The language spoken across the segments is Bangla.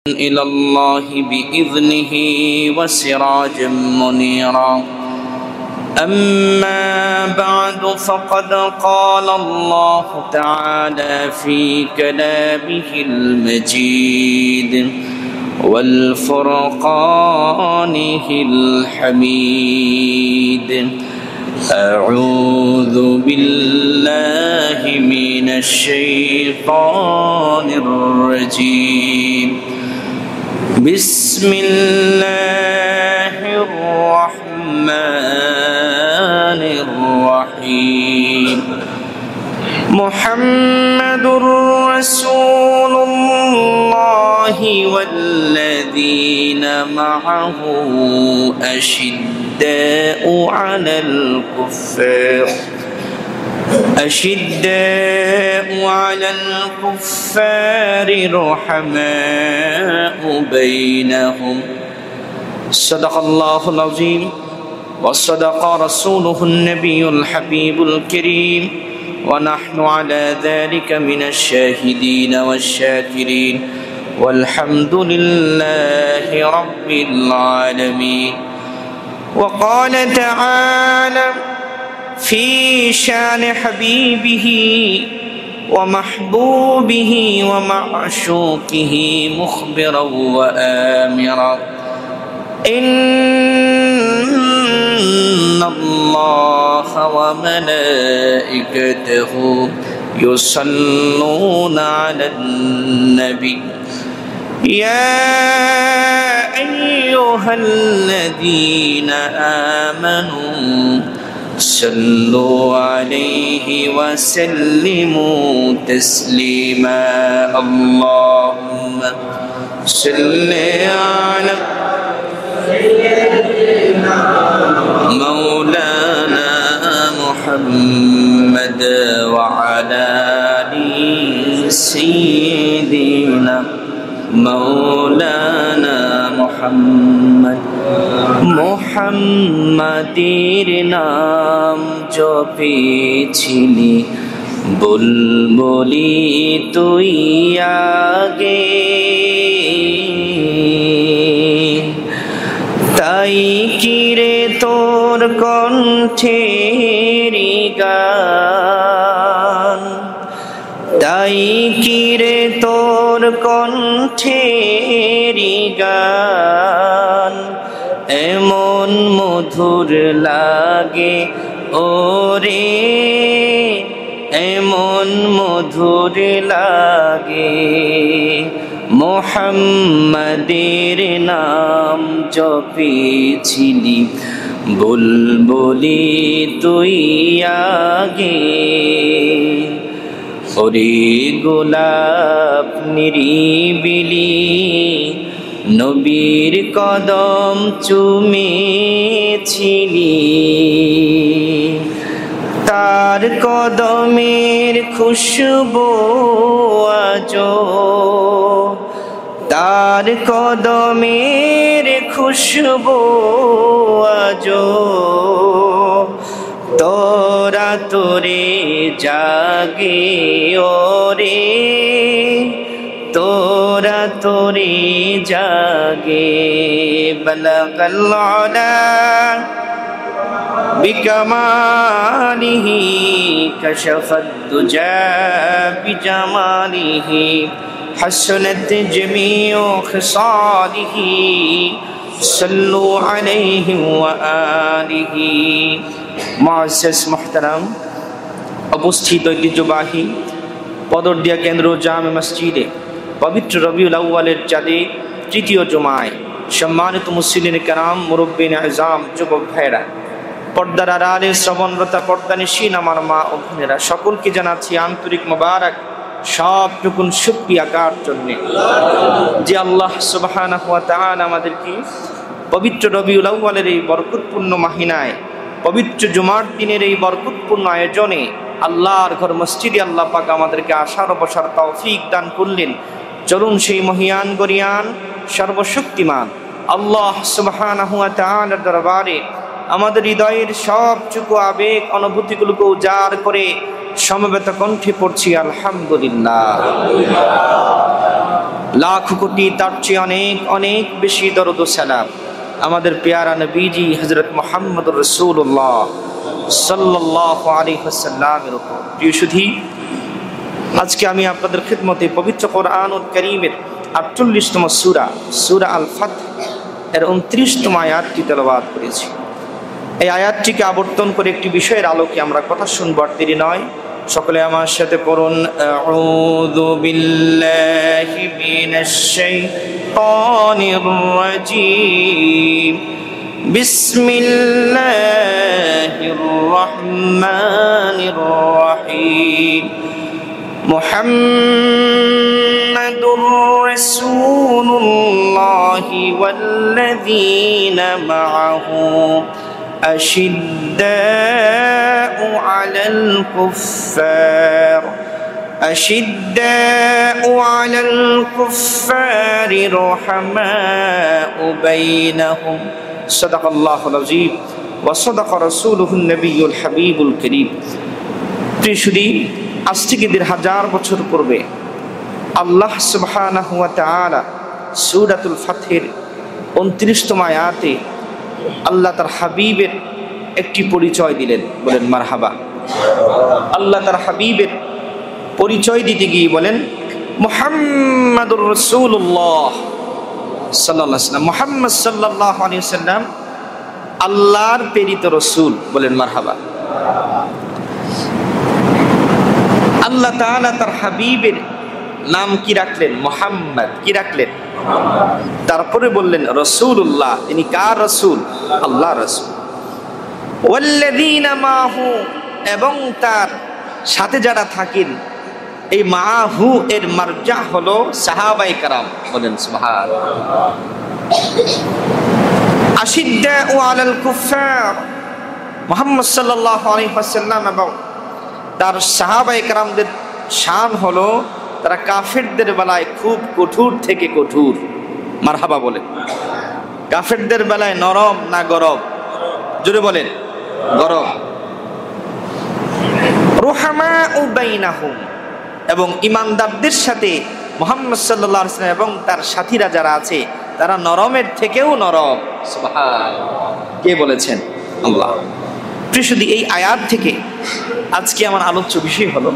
إلى الله بإذنه وسراجا منيرا. أما بعد فقد قال الله تعالى في كلامه المجيد والفرقانه الحميد. أعوذ بالله من الشيطان الرجيم. بسم الله الرحمن الرحيم. محمد رسول الله والذين معه أشداء على الكفار رحماء بينهم. صدق الله العظيم وصدق رسوله النبي الحبيب الكريم، ونحن على ذلك من الشاهدين والشاكرين، والحمد لله رب العالمين. وقال تعالى في شان حبيبه ومحبوبه ومعشوقه مخبرا وآمرا: إن الله وملائكته يصلون على النبي يا أيها الذين آمنوا صلوا عليه وسلموا تسليما. اللهم صل على مولانا محمد وعلى آل سيدنا مولانا محمد। মুহাম্মাদের নাম জপেছিলি বুলবুলি তুই আগে, তাই কিরে তোর কণ্ঠের গান, তাই কিরে তোর কণ্ঠের গান এমন মধুর লাগে ওরে, এমন মধুর লাগে। মুহাম্মাদের নাম জপেছিলি বুলবুলি তুই আগে, ওরে গোলাপ নিরিবিলি নবীর কদম চুমেছিলি, তার কদমের খুশবু আজো, তার কদমের খুশবু আজো তোরা তোরে জাগে ওরে, তোরা তোরে জাগে। বলগল আলা বিকামালিহি কশফত দুজা বিজামালিহি حسنت جميع خصاله صلوا عليه وآله। মুআজ্জাজ মুহতারাম, উপস্থিত ঐতিহ্যবাহী পদরদিয়া কেন্দ্র জামে মসজিদে পবিত্র রবিউল আউয়ালের চাঁদে তৃতীয় জুমায় সম্মানিত মুসলিম কেরাম, মুরব্বিন আযম, যুবক ভাইরা, পর্দার আড়ালে শ্রবণরতা পর্দানিশীন আমার মা ও বোনেরা, সকলকে জানাচ্ছি আন্তরিক মোবারক সবটুকুন শুকরিয়া কার জন্যে যে আল্লাহ সুবহানাহু ওয়া তাআলা আমাদেরকে পবিত্র রবিউল আউয়ালের এই বরকতপূর্ণ মাহিনায়, পবিত্র জুমার দিনের এই বরকতপূর্ণ আয়োজনে আল্লাহর ঘর মসজিদে আল্লাহ পাক আমাদেরকে আসার বসার তৌফিক দান করলেন। চলুন সেই মহিয়ান গরিয়ান সর্বশক্তিমান আল্লাহ সুবহানাহু ওয়া তাআলার দরবারে আমাদের হৃদয়ের সবটুকু আবেগ অনুভূতিগুলোকে উজাড় করে সমবেত কণ্ঠে পড়ছি আলহামদুলিল্লাহ। লাখ কোটি তার চেয়ে অনেক অনেক বেশি দরুদ ও সালাম আমাদের পেয়ারা নবীজি হযরত মুহাম্মদুর রাসূলুল্লাহ সাল্লাল্লাহু আলাইহি ওয়াসাল্লামের উপর। প্রিয় সুধী, আজকে আমি আপনাদের খিদমতে পবিত্র কোরআনুল কারীমের ৪৮তম সূরা সূরা আল ফাতহ এর ২৯তম আয়াতটি তেলাওয়াত করেছি। এই আয়াতটিকে আবর্তন করে একটি বিষয়ের আলোকে আমরা কথা শুনব, আর দেরি নয়, সকলে আমার সাথে পড়ুন, আউযু বিল্লাহি মিনাশ শাইতানির রাজীম, বিসমিল্লাহির রহমানির রহিম, মুহাম্মাদুর রাসূলুল্লাহি ওয়াল্লাযীনা মা'আহু أشداء على الكفار رحماء بينهم صدق الله العظيم وصدق رسوله النبي الحبيب الكريم। প্রিয় সুধী, আজ থেকে ১৫০০ বছর পূর্বে আল্লাহ সুবহানাহু ওয়া তাআলা সূরাতুল ফাতহের ২৯তম আয়াতে আল্লাহ তার হাবিবের একটি পরিচয় দিলেন। বলেন মারহাবা। আল্লাহ তার হাবিবের পরিচয় দিতে গিয়ে বলেন মুহাম্মাদুর রাসূলুল্লাহ সাল্লাল্লাহু আলাইহি ওয়াসাল্লাম, মুহাম্মদ সাল্লাল্লাহু আলাইহি ওয়াসাল্লাম আল্লাহর প্রেরিত রাসূল। বলেন মারহাবা। আল্লাহ তাআলা তার হাবিবের নাম কি রাখলেন? মুহাম্মদ। কি রাখলেন? তারপরে বললেন রাসূলুল্লাহ, তিনি কার রাসূল? আল্লাহর রাসূল। ওয়াল্লাযীনা মাহু, এবং তার সাথে যারা থাকেন, এই মাহু এর মারজা হলো সাহাবায়ে কেরাম। বলেন সুবহানাল্লাহ। আশিদ্দাউ আলাল কুফার, মুহাম্মদ সাল্লাল্লাহু আলাইহি ওয়াসাল্লাম এবং তার সাহাবায়ে কেরামদের শান হলো তারা কাফেরদের বেলায় খুব কঠোর থেকে কঠোর। মারহাবা বলেন। কাফেরদের বেলায় নরম না গরম? জোরে বলেন, গরম। রুহামাউ বাইনাহুম, এবং ইমানদারদের সাথে মুহাম্মদ সাল্লাল্লাহু আলাইহি ওয়াসাল্লাম এবং তার সাথীরা যারা আছে তারা নরমের থেকেও নরম। সুবহানাল্লাহ। কে বলেছেন? আল্লাহ। প্রিয় সুধী, এই আয়াত থেকে আজকে আমার আলোচ্য বিষয় হলো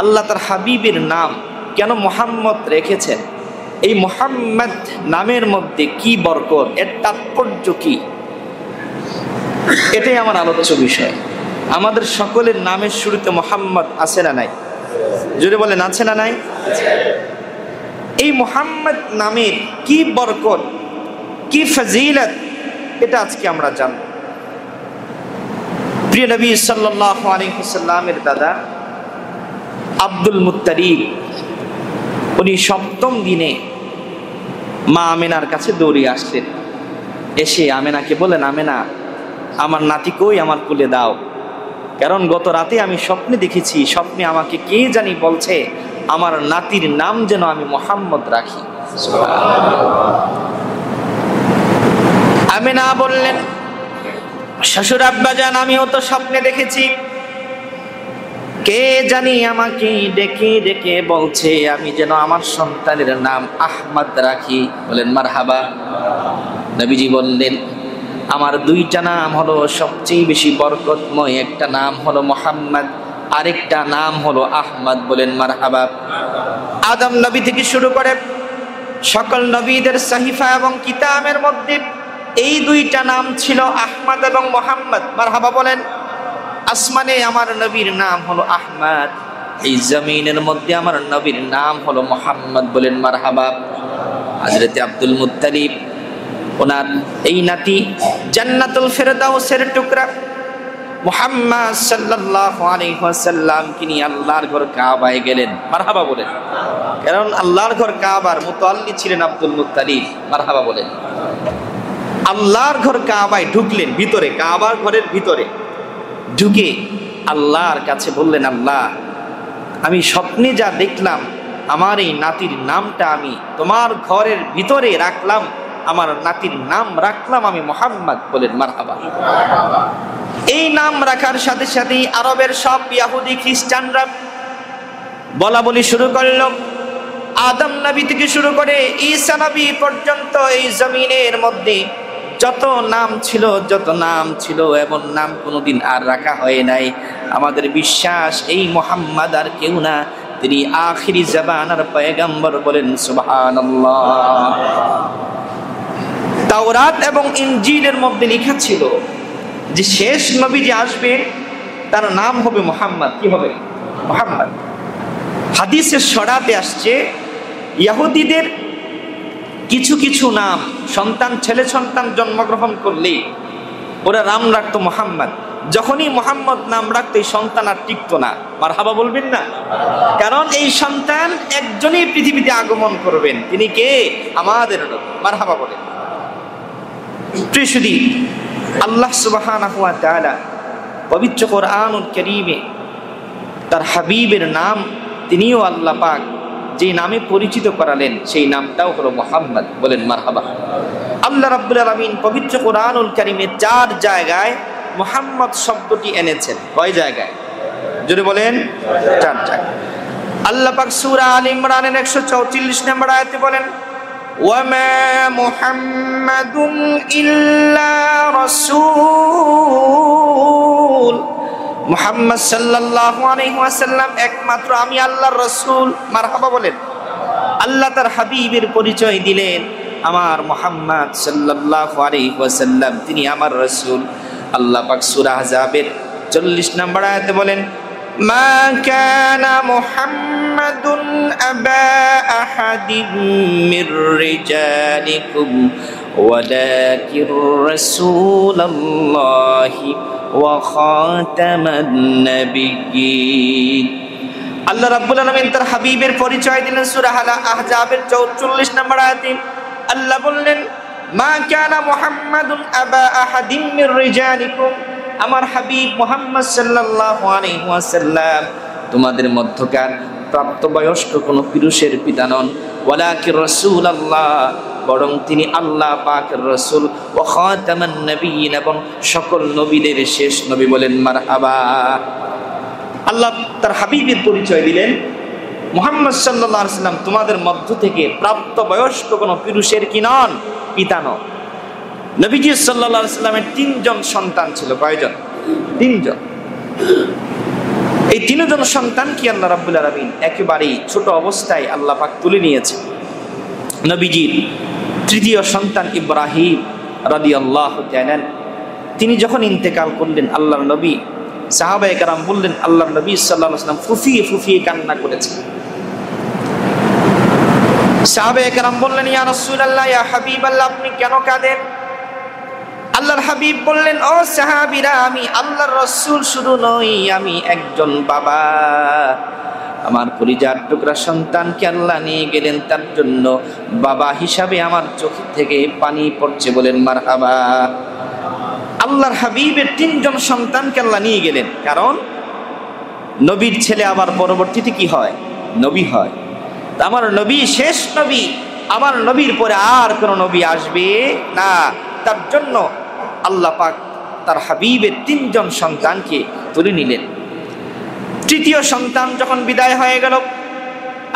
আল্লাহ তার হাবিবের নাম কেন মুহাম্মদ রেখেছেন, এই মুহাম্মদ নামের মধ্যে কি বরকত, এর তাৎপর্য কি, এটাই আমার আলোচ্য বিষয়। আমাদের সকলের নামের শুরুতে মুহাম্মদ আছে না নাই? জোরে বলেন, আছে না নাই? এই মুহাম্মদ নামের কি বরকত, কি ফজিলত, এটা আজকে আমরা জানব। প্রিয় নবী সাল্লাল্লাহু আলাইহি ওয়াসাল্লামের দাদা আব্দুল মুত্তালিব, উনি ৭ম দিনে মা আমেনার কাছে দৌড়িয়ে আসলেন। এসে আমেনাকে বলেন, আমেনা, আমার নাতি কই, আমার কোলে দাও, কারণ গত রাতে আমি স্বপ্নে দেখেছি, স্বপ্নে আমাকে কে জানি বলছে আমার নাতির নাম যেন আমি মুহাম্মদ রাখি। আমেনা বললেন, শ্বশুর আব্বাজান, আমিও তো স্বপ্নে দেখেছি, কে জানি আমাকে ডেকে ডেকে বলছে আমি যেন আমার সন্তানের নাম আহমদ রাখি। বলেন মারহাবা। নবীজি বললেন, আমার দুইটা নাম হলো সবচেয়ে বেশি বরকতময়, একটা নাম হলো মুহাম্মদ, আরেকটা নাম হলো আহমদ। বলেন মারহাবা। আদম নবী থেকে শুরু করে সকল নবীদের সাহিফা এবং কিতাবের মধ্যে এই দুইটা নাম ছিল, আহমদ এবং মুহাম্মদ। মারহাবা বলেন। আসমানে আমার নবীর নাম হলো আহমদ, এই জমিনের মধ্যে আমার নবীর নাম হলো মুহাম্মদ। বলেন মারহাবা। হযরত আব্দুল মুত্তালিব, ওনার এই নাতি জান্নাতুল ফেরদাউসের টুকরা মুহাম্মদ সাল্লাল্লাহু আলাইহি ওয়াসাল্লাম তিনি আল্লাহর ঘর কাবায় গেলেন। মারহাবা বলেন। কারণ আল্লাহর ঘর কাবার মুতাআল্লি ছিলেন আব্দুল মুত্তালিব। মারহাবা বলেন। আল্লাহর ঘর কাবায় ঢুকলেন, ভিতরে কাবার ঘরের ভিতরে ঢুকে আল্লাহর কাছে বললেন, আল্লাহ, আমি স্বপ্নে যা দেখলাম আমার এই নাতির নামটা আমি তোমার ঘরের ভিতরে রাখলাম, আমার নাতির নাম রাখলাম আমি মুহাম্মদ। বলেন মারহাবা। এই নাম রাখার সাথে সাথেই আরবের সব ইহুদি খ্রিস্টানরা বলা বলি শুরু করল, আদম নবী থেকে শুরু করে ঈসা নবী পর্যন্ত এই জমিনের মধ্যে যত নাম ছিল এমন নাম কোনোদিন আর রাখা হয় নাই। আমাদের বিশ্বাস এই মুহাম্মদ আর কেউ না, তিনি আখিরি জামানার পয়গম্বর। বলেন সুবহানাল্লাহ। তাওরাত এবং ইনজিলের মধ্যে লেখা ছিল যে শেষ নবী যে আসবে তার নাম হবে মুহাম্মদ। কি হবে? মুহাম্মদ। হাদিসের সরাতে আসছে ইহুদিদের কিছু কিছু নাম ছেলে সন্তান জন্মগ্রহণ করলে ওরা নাম রাখতো মুহাম্মদ। যখনই মুহাম্মদ নাম রাখতো এই সন্তান আর টিকতো না। মারহাবা বলবেন না? কারণ এই সন্তান একজনই পৃথিবীতে আগমন করবেন, তিনি কে? আমাদের নবী। মারহাবা বলেন। প্রিয়সুধী, আল্লাহ সুবহানাহু ওয়া তাআলা পবিত্র কোরআনুল কারীমে তার হাবিবের নাম তিনিও আল্লাহ পাক যে নামে পরিচিত করালেন সেই নামটাও হলো মুহাম্মদ। বলেন মারহাবা। আল্লাহ রাব্বুল আলামিন পবিত্র কোরআনুল কারীমে 4 জায়গায় মুহাম্মদ শব্দটি এনেছেন। কয় জায়গায়? জোরে বলেন। 4 জায়গায়। আল্লাহ পাক সূরা আল ইমরানের 144 নম্বর আয়াতে বলেন, ওয়ামা মুহাম্মাদুন ইল্লা রাসূল, মুহাম্মদ সাল্লাল্লাহু আলাইহি ওয়াসাল্লাম একমাত্র আমি আল্লাহর রাসূল। মারহাবা বলেন। আল্লাহ তার হাবিবের পরিচয় দিলেন, আমার মুহাম্মদ সাল্লাল্লাহু আলাইহি ওয়াসাল্লাম তিনি আমার রাসূল। আল্লাহ পাক সূরা আহজাবের 40 নম্বর আয়াতে বলেন, মা কানা মুহাম্মাদুন আবা আহাদিম মির রিজালিকুম ওয়ালাকির রাসূলুল্লাহি ওয়া খাতামান নাবিয়্যিন। আল্লাহ রাব্বুল আলামিন তার হাবিবের পরিচয় দিলেন সূরা আহজাবের 44 নম্বর আয়াতে। আল্লাহ বললেন, মা কানা মুহাম্মাদুন আবা আহাদিম মির রিজালিকুম, আমার হাবিব মুহাম্মদ সাল্লাল্লাহু আলাইহি ওয়াসাল্লাম তোমাদের মধ্যকার প্রাপ্তবয়স্ক কোনো পুরুষের পিতা নন। ওয়ালাকির রাসূলুল্লাহ, বরং তিনি আল্লাহ পাকের রাসূল। ওয়া খাতামান নাবিয়্যিন, এবং সকল নবীদের শেষ নবী। বলেন মারহাবা। আল্লাহ তার হাবিবের পরিচয় দিলেন, মুহাম্মদ সাল্লাল্লাহু আলাইহি ওয়াসাল্লাম তোমাদের মধ্য থেকে প্রাপ্তবয়স্ক কোনো পুরুষের কি নন? পিতা নন। নবীজি সাল্লাল্লাহু আলাইহি ওয়াসাল্লামের 3 জন সন্তান ছিল। কয়জন? 3 জন। এই 3 জন সন্তান কি আল্লাহ রাব্বুল আলামিন একেবারেই ছোট অবস্থায় আল্লাহ পাক তুলে নিয়েছে। নবীজির তৃতীয় সন্তান ইব্রাহিম রাদিয়াল্লাহু তাআলা, তিনি যখন ইন্তেকাল করলেন আল্লাহর নবী, সাহাবায়ে কেরাম বললেন আল্লাহর নবী সাল্লাল্লাহু আলাইহি ওয়াসাল্লাম ফুফিয়ে ফুফিয়ে কান্না করেছেন। সাহাবায়ে কেরাম বললেন, ইয়া রাসূলুল্লাহ, ইয়া হাবিবাল্লাহ, আপনি কেন কাঁদেন? আল্লাহর হাবিব বললেন, ও সাহাবীরা, আমি আল্লাহর রাসূল শুধু নই, আমি একজন বাবা। আমার কলিজার টুকরা সন্তানকে আল্লাহ নিয়ে গেলেন, তার জন্য বাবা হিসাবে আমার চোখ থেকে পানি পড়ছে। বলেন মারহাবা। আল্লাহর হাবিবের 3 জন সন্তানকে আল্লাহ নিয়ে গেলেন, কারণ নবীর ছেলে আবার পরবর্তীতে কি হয়? নবী হয়। আমার নবী শেষ নবী, আমার নবীর পরে আর কোন নবী আসবে না। তার জন্য আল্লাহ পাক তার হাবিবের 3 জন সন্তানকে তুলে নিলেন। তৃতীয় সন্তান যখন বিদায় হয়ে গেল,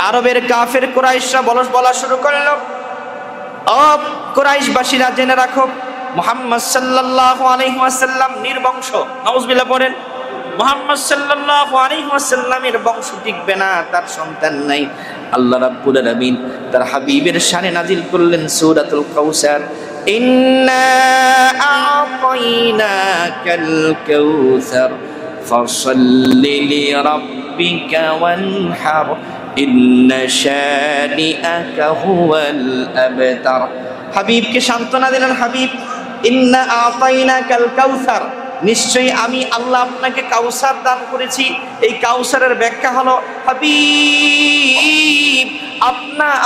আরবের কাফের কুরাইশরা বলা শুরু করল, ও কুরাইশবাসীরা জেনে রাখো, মুহাম্মদ সাল্লাল্লাহু আলাইহি ওয়াসাল্লাম নির্বংশ। নাউজুবিল্লাহ পড়েন। মুহাম্মদ সাল্লাল্লাহু আলাইহি ওয়াসাল্লামের বংশ টিকবে না, তার সন্তান নাই। আল্লাহ রাব্বুল আলামিন তার হাবিবের শানে নাজিল করলেন সূরাতুল কাউসার, ইন্না আ'তাইনাকাল কাউসার ফাসাল্লি লিরাব্বিকা ওয়ানহার ইন্না শানিআকা হুয়াল আবতার। হাবিবকে সান্ত্বনা দিলেন, হাবিব, ইন্না আ'তাইনাকাল কাউসার, নিশ্চয়ই আমি আল্লাহ আপনাকে কাউসার দান করেছি। এই কাউসারের ব্যাখ্যা হলো, হাবিব,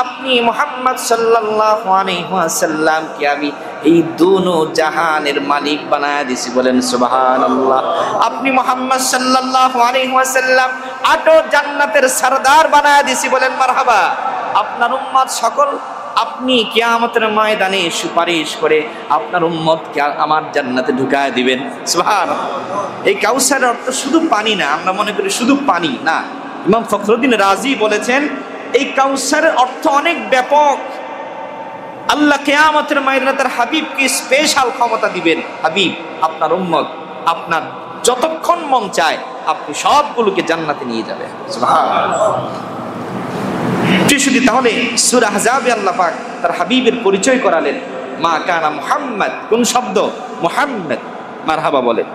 আপনি মুহাম্মদ সাল্লাল্লাহু আলাইহি ওয়াসাল্লামকে আমি এই দুনো জাহানের মালিক বানায় দিয়েছি। বলেন সুবহানাল্লাহ। আপনি মুহাম্মদ সাল্লাল্লাহু আলাইহি ওয়াসাল্লাম 8 জান্নাতের সরদার বানায় দিয়েছি। বলেন মারহাবা। আপনার উম্মত সকল আপনি কিয়ামতের ময়দানে সুপারিশ করে আপনার উম্মতকে আমার জান্নাতে ঢুকায় দিবেন। সুবহানাল্লাহ। এই কাউসারের অর্থ শুধু পানি না, আমরা মনে করি শুধু পানি না। ইমাম ফখরুদ্দিন রাজি বলেছেন, এই কাউসারের অর্থ অনেক ব্যাপক। আল্লাহ কিয়ামতের ময়দানে তার হাবিবকে স্পেশাল ক্ষমতা দিবেন, হাবিব আপনার উম্মত আপনার যতক্ষণ মন চায় আপনি সবগুলোকে জান্নাতে নিয়ে যাবেন। সুবহানাল্লাহ। তাহলে সূরা আহজাবে আল্লাহ পাক তার হাবিবের পরিচয় করালেন। মা কানা মুহাম্মদ, কোন শব্দ? মুহাম্মদ। মারহাবা বলেন।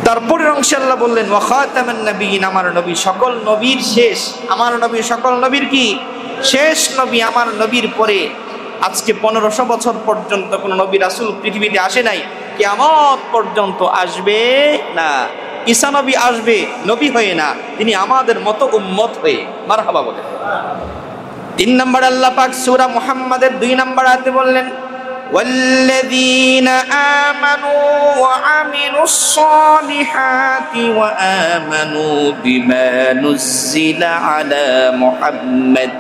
তারপরের অংশে আল্লাহ বললেন ওয়া খাতামান নবিয়্যিন, আমার নবী সকল নবীর শেষ। আমার নবী সকল নবীর কি শেষ নবী। আমার নবীর পরে আজকে 1500 বছর পর্যন্ত কোন নবী রাসূল পৃথিবীতে আসে নাই, কিয়ামত পর্যন্ত আসবে না। ঈসা নবী আসবে নবী হয়ে না, তিনি আমাদের মতো উম্মত হয়ে। মারহাবা বলেন। 3 নম্বর আল্লাহ পাক সূরা মুহাম্মাদের 2 নম্বর আয়াতে বললেন ওয়াল্লাযীনা আমানু ওয়া আমিলুস সালিহাতি ওয়া আমানু বিমা নুজ্জিলা আলা মুহাম্মাদ।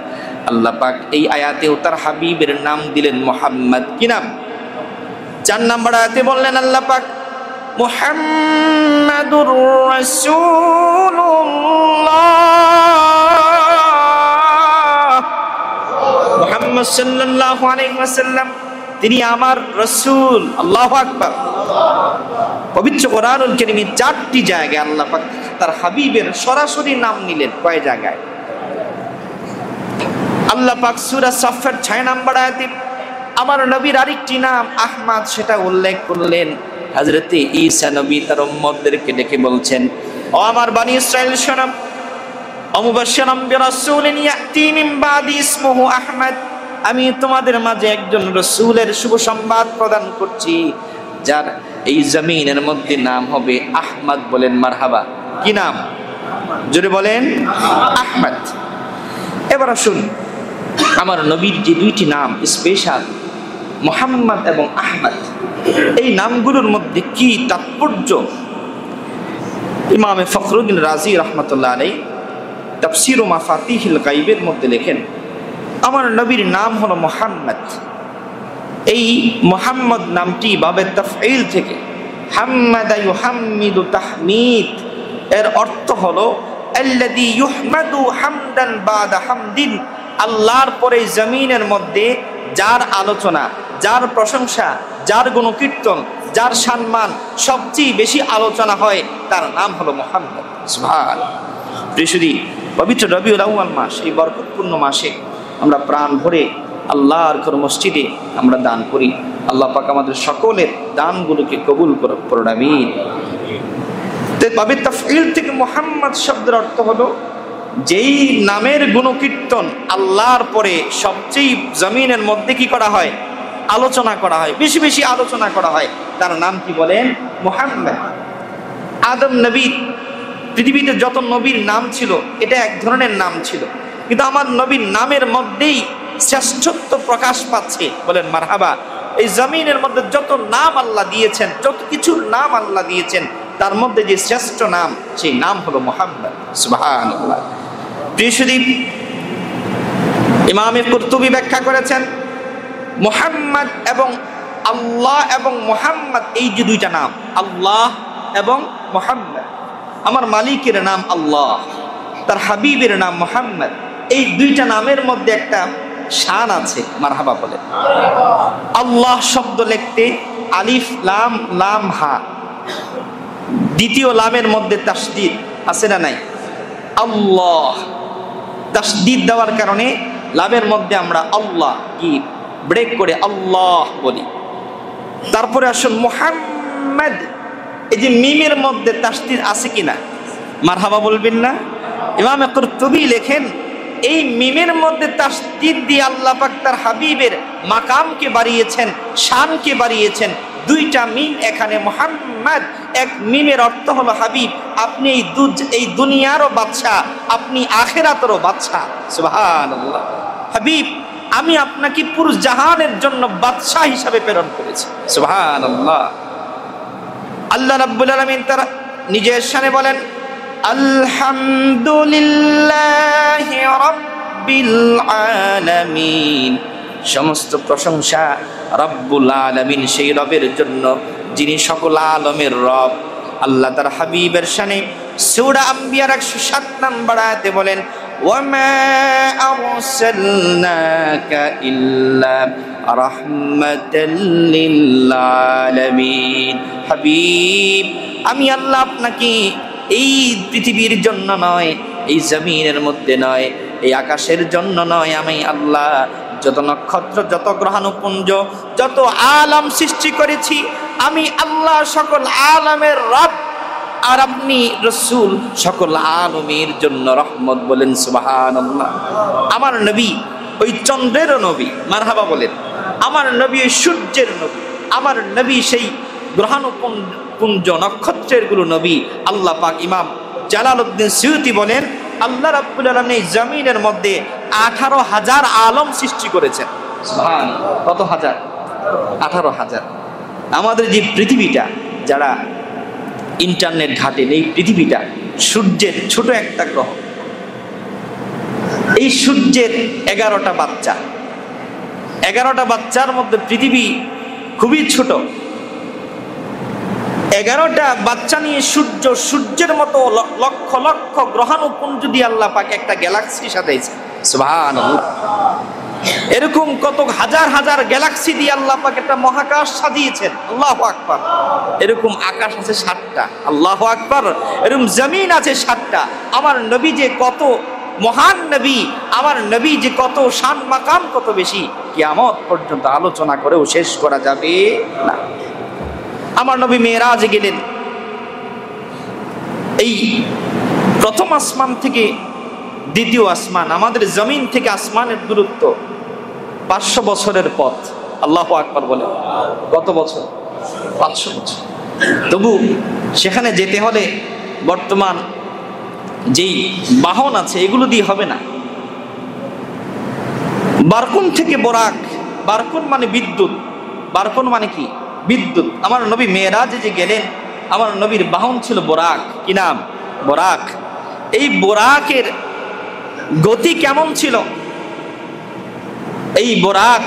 আল্লাহ পাক এই আয়াতেও তার হাবিবের নাম দিলেন মুহাম্মদ। কি নাম? 4 নম্বর আয়াতে বললেন আল্লাহ পাক মুহাম্মাদুর রাসূলুল্লাহ, মুহাম্মদ সাল্লাল্লাহু আলাইহি ওয়াসাল্লাম তিনি আমার রাসূল। আল্লাহু আকবার। পবিত্র কোরআনুল কারীমে 4টি জায়গায় আল্লাহ পাক তার হাবিবের সরাসরি নাম নিলেন। কয় জায়গায়? আল্লাহ পাক সূরা সাফফার 6 নম্বর আয়াতে আমার নবীর আরেকটি নাম আহমদ সেটা উল্লেখ করলেন। হযরতে ঈসা নবী তার উম্মতদেরকে ডেকে বলছেন ও আমার বনি ইসরাইল শোনো, অমুবাশশিরাম বিরাসূলিন ইয়াতি মিন বাদি ইসমুহু আহমদ, আমি তোমাদের মাঝে একজন রাসূলের শুভ সংবাদ প্রদান করছি যার এই জমিনের মধ্যে নাম হবে আহমদ। বলেন মারহাবা। কি নাম? জোরে বলেন। আহমদ। এবার আসুন আমার নবীর যে 2টি নাম স্পেশাল, মুহাম্মদ এবং আহমদ, এই নামগুলোর মধ্যে কি তাৎপর্য? ইমামে ফখরুদ্দিন রাজি রাহমাতুল্লাহ আলাইহি তাফসীর ও মাফাতিহুল গায়বের মধ্যে লেখেন আমার নবীর নাম হলো মুহাম্মদ। এই মুহাম্মদ নামটি বাবে তাফঈল থেকে হাম্মাদা ইউহাম্মিদু তাহমিদ, এর অর্থ হলো আল্লাযী ইউহমাদু হামদান বাদা হামদিন, আল্লাহর পরে জমিনের মধ্যে যার আলোচনা, যার প্রশংসা, যার গুণকীর্তন, যার সম্মান সবচেয়ে বেশি আলোচনা হয় তার নাম হলো মুহাম্মদ। সুবহানাল্লাহ। প্রিয়সুধী, পবিত্র রবিউল আউয়াল মাস, এই বরকতপূর্ণ মাসে আমরা প্রাণ ভরে আল্লাহর ঘর মসজিদে আমরা দান করি। আল্লাহ পাক আমাদের সকলের দানগুলোকে কবুল করুন। আমিন। তবে তাফঈল থেকে মুহাম্মদ শব্দের অর্থ হলো যেই নামের গুণকীর্তন আল্লাহর পরে সবচেয়ে জমিনের মধ্যে কি করা হয়? আলোচনা করা হয়, বেশি বেশি আলোচনা করা হয়, তার নাম কি বলেন? মুহাম্মদ। আদম নবী, পৃথিবীতে যত নবীর নাম ছিল এটা এক ধরনের নাম ছিল, কিন্তু আমার নবীর নামের মধ্যেই শ্রেষ্ঠত্ব প্রকাশ পাচ্ছে। বলেন মারহাবা। এই জমিনের মধ্যে যত নাম আল্লাহ দিয়েছেন, যত কিছুর নাম আল্লাহ দিয়েছেন, তার মধ্যে যে শ্রেষ্ঠ নাম সেই নাম হলো মুহাম্মদ। সুবহানাল্লাহ। প্রিয়সুদী, ইমামে কুরতুবী ব্যাখ্যা করেছেন মুহাম্মদ এবং আল্লাহ এবং মুহাম্মদ এই যে 2টা নাম, আল্লাহ এবং মুহাম্মদ, আমার মালিকের নাম আল্লাহ, তার হাবিবের নাম মুহাম্মদ, এই 2টা নামের মধ্যে একটা শান আছে। মারহাবা বলে। আল্লাহ শব্দ লিখতে আলিফ লাম লাম হা, দ্বিতীয় লামের মধ্যে তাসদীদ আছে না নাই? আল্লাহ তাসদীদ দেওয়ার কারণে লামের মধ্যে আমরা আল্লাহ কি ব্রেক করে আল্লাহ বলি। তারপরে আসুন মুহাম্মদ, এই যে মিমের মধ্যে তাসদীদ আছে কিনা? মারহাবা বলবেন না? ইমামে কুরতুবী লেখেন এই মিমের মধ্যে তাসদীদ দিয়ে আল্লাহ পাক তার হাবিবের মাকামকে বাড়িয়েছেন, শানকে বাড়িয়েছেন। 2টা মিম এখানে মুহাম্মদ, এক মিমের অর্থ হলো হাবিব, আপনি এই দুনিয়ারও বাদশাহ, আপনি আখিরাতেরও বাদশাহ। সুবহানাল্লাহ। হাবিব, আমি আপনাকে পুরো জাহানের জন্য বাদশাহ হিসাবে প্রেরণ করেছি। সুবহানাল্লাহ। আল্লাহ রাব্বুল আলামিন তার নিজের শানে বলেন আলহামদুলিল্লাহি রাব্বিল আলামিন, সমস্ত প্রশংসা রব্বুল আলামিন সেই রবের জন্য যিনি সকল আলমের রব। আল্লাহ তার হাবিবের শানে সূরা আম্বিয়ার 107 নম্বর আয়াতে বলেন ওয়ামা আরসালনাকা ইল্লা রাহমাতাল লিল আলামিন। হাবিব, আমি আল্লাহ আপনাকে এই পৃথিবীর জন্য নয়, এই জমিনের মধ্যে নয়, এই আকাশের জন্য নয়, আমি আল্লাহ যত নক্ষত্র, যত গ্রহাণুপুঞ্জ, যত আলাম সৃষ্টি করেছি, আমি আল্লাহ সকল আলামের রব, আর আপনি রসুল সকল আলমের জন্য রহমত। বলেন সুবহানাল্লাহ। আমার নবী ওই চন্দ্রেরও নবী, মারহাবা বলেন। আমার নবী ওই সূর্যের নবী, আমার নবী সেই গ্রহাণুপুঞ্জ নক্ষত্রের গুলো নবী। আল্লাহ পাক ইমাম জালালউদ্দিন সুয়ুতি বলেন, আল্লাহ রাব্বুল আলামিন এই জমিনের মধ্যে 18,000 আলম সৃষ্টি করেছেন। সুবহানাল্লাহ। কত হাজার? 18,000। আমাদের যে পৃথিবীটা, যারা ইন্টারনেট ঘাটেন, এই পৃথিবীটা সূর্যের ছোট একটা গ্রহ। এই সূর্যের 11টা বাচ্চা, 11টা বাচ্চার মধ্যে পৃথিবী খুবই ছোট। 11টা বাচ্চা নিয়ে সূর্যের মতো লক্ষ লক্ষ গ্রহাণুপুঞ্জ দিয়ে আল্লাহ পাক একটা গ্যালাক্সি সাজাইছে। সুবহানাল্লাহ। এরকম কত হাজার হাজার গ্যালাক্সি দিয়ে আল্লাহ পাক একটা মহাকাশ সাজিয়েছেন। আল্লাহু আকবার। এরকম আকাশ আছে 7টা। আল্লাহু আকবার। এরকম জমিন আছে 7টা। আমার নবী যে কত মহান নবী, আমার নবী যে কত শান মাকাম কত বেশি, কিয়ামত পর্যন্ত আলোচনা করেও শেষ করা যাবে না। আমার নবী মেরাজে গেলেন। এই প্রথম আসমান থেকে দ্বিতীয় আসমান, আমাদের জমিন থেকে আসমানের দূরত্ব 500 বছরের পথ। আল্লাহু আকবার বলে। কত বছর? 500 বছর। তবু সেখানে যেতে হলে বর্তমান যেই বাহন আছে এগুলো দিয়ে হবে না। বারকুন থেকে বোরাক, বারকুন মানে বিদ্যুৎ, বারকুন মানে কি? বিদ্যুৎ। আমার নবী মেরাজে যে গেলেন, আমার নবীর বাহন ছিল বোরাক। কি নাম? বোরাক। এই বোরাকের গতি কেমন ছিল? এই বোরাক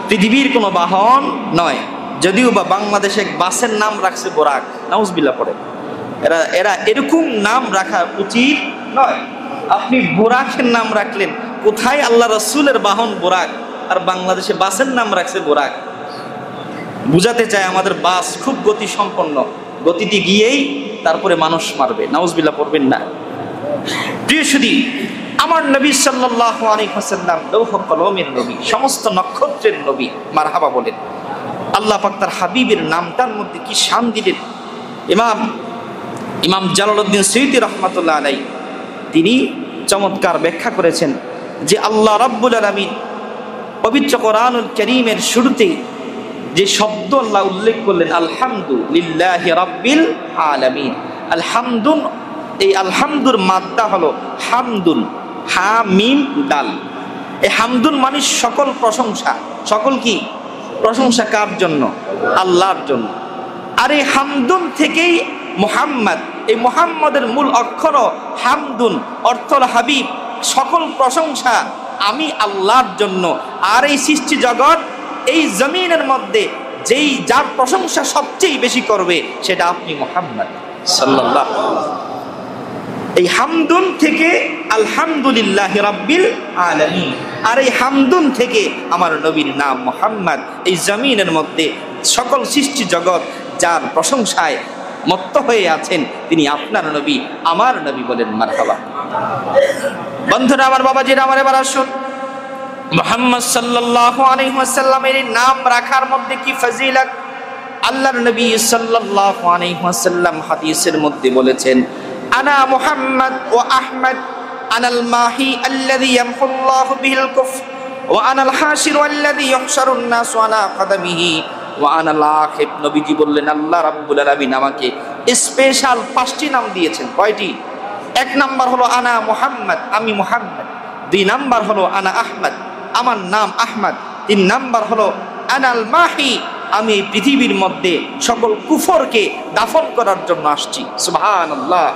পৃথিবীর কোনো বাহন নয়, যদিও বা বাংলাদেশে বাসের নাম রাখছে বোরাক। নাউজুবিল্লাহ পড়ে। এরা এরকম নাম রাখা উচিত নয়। আপনি বোরাকের নাম রাখলেন, কোথায় আল্লাহ রসুলের বাহন বোরাক, আর বাংলাদেশে বাসের নাম রাখছে বোরাক। বুঝাতে চায় আমাদের বাস খুব গতি সম্পন্ন, গতিতে গিয়েই তারপরে মানুষ মারবে। নাউজুবিল্লাহ পড়বেন না। প্রিয় সুধী, আমার নবী সাল্লাল্লাহু আলাইহি ওয়াসাল্লাম লৌহ কলমের নবী, সমস্ত নক্ষত্রের নবী। মারহাবা বলেন। আল্লাহ পাক তার হাবিবের নামটার মধ্যে কি শান দিলেন। ইমাম জালালউদ্দিন সুয়ুতি রহমাতুল্লাহ আলাইহি তিনি চমৎকার ব্যাখ্যা করেছেন যে আল্লাহ রাব্বুল আলামিন পবিত্র কোরআনুল কারীমের শুরুতেই যে শব্দ আল্লাহ উল্লেখ করলেন, আলহামদুলিল্লাহি রাব্বিল আলামিন। আলহামদুন, এই আলহামদুর মাদ্দা হলো হামদুন, হা মিম দাল। এই হামদুন মানে সকল প্রশংসা। সকল কি প্রশংসা? কার জন্য? আল্লাহর জন্য। আর এই হামদুন থেকেই মুহাম্মদ, এই মুহাম্মদের মূল অক্ষর হামদুন, অর্থ হাবিব। সকল প্রশংসা আমি আল্লাহর জন্য। আর এই সৃষ্টি জগৎ, এই জমিনের মধ্যে যার প্রশংসা সবচেয়ে বেশি করবে সেটা আপনি মুহাম্মদ সাল্লাল্লাহু আলাইহি ওয়াসাল্লাম। এই হামদুন থেকে আলহামদুলিল্লাহি রাব্বিল আলামিন। আর এই হামদুন থেকে আমার নবীর নাম মুহাম্মদ। এই জমিনের মধ্যে সকল সৃষ্টি জগৎ যার প্রশংসায় মত্ত হয়ে আছেন তিনি আপনার নবী, আমার নবী। বলেন মারহাবা। বন্ধুরা আমার, বাবাজিরা আমার, এবার আসুন মুহাম্মদ সাল্লাল্লাহু আলাইহি ওয়াসাল্লামের নাম রাখার মধ্যে কি ফজিলত। আল্লাহর নবী সাল্লাল্লাহু আলাইহি ওয়াসাল্লাম হাদিসের মধ্যে বলেছেন, আনা মুহাম্মদ ওয়া আহমদ, আনাল মাহি আল্লাযী ইয়ামহুল্লাহু বিহিল কুফর, ওয়া আনাল হাশিরু আল্লাযী ইহশারুন নাসু আলা কদামিহি, ওয়া আনাল আখিব। নবীজি বললেন আল্লাহ রাব্বুল আলামিন আমাকে স্পেশাল 5টি নাম দিয়েছেন। কয়টি? 1 নাম্বার হলো আনা মুহাম্মদ, আমি মুহাম্মদ। 2 নাম্বার হলো আনা আহমদ, আমার নাম আহমদ। 3 নাম্বার হলো আনাল মাহি, আমি এই পৃথিবীর মধ্যে সকল কুফরকে দাফন করার জন্য আসছি। সুবহানাল্লাহ।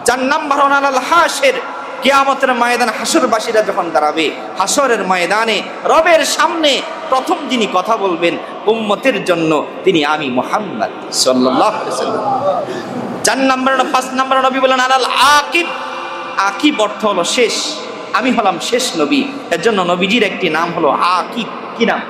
4 নাম্বার হলো আনাল হাশির, কিয়ামতের ময়দানে হাসরবাসীরা যখন দাঁড়াবে, হাসরের ময়দানে রবের সামনে প্রথম যিনি কথা বলবেন উম্মতের জন্য তিনি আমি মুহাম্মদ সাল্লাল্লাহু আলাইহি ওয়াসাল্লাম। 4 নাম্বার, 5 নাম্বার নবী বলেন আনাল আকিব। আকিব অর্থ হলো শেষ। আমি হলাম শেষ নবী। এর জন্য নবীজির একটি নাম হলো আকিব। কি নাম?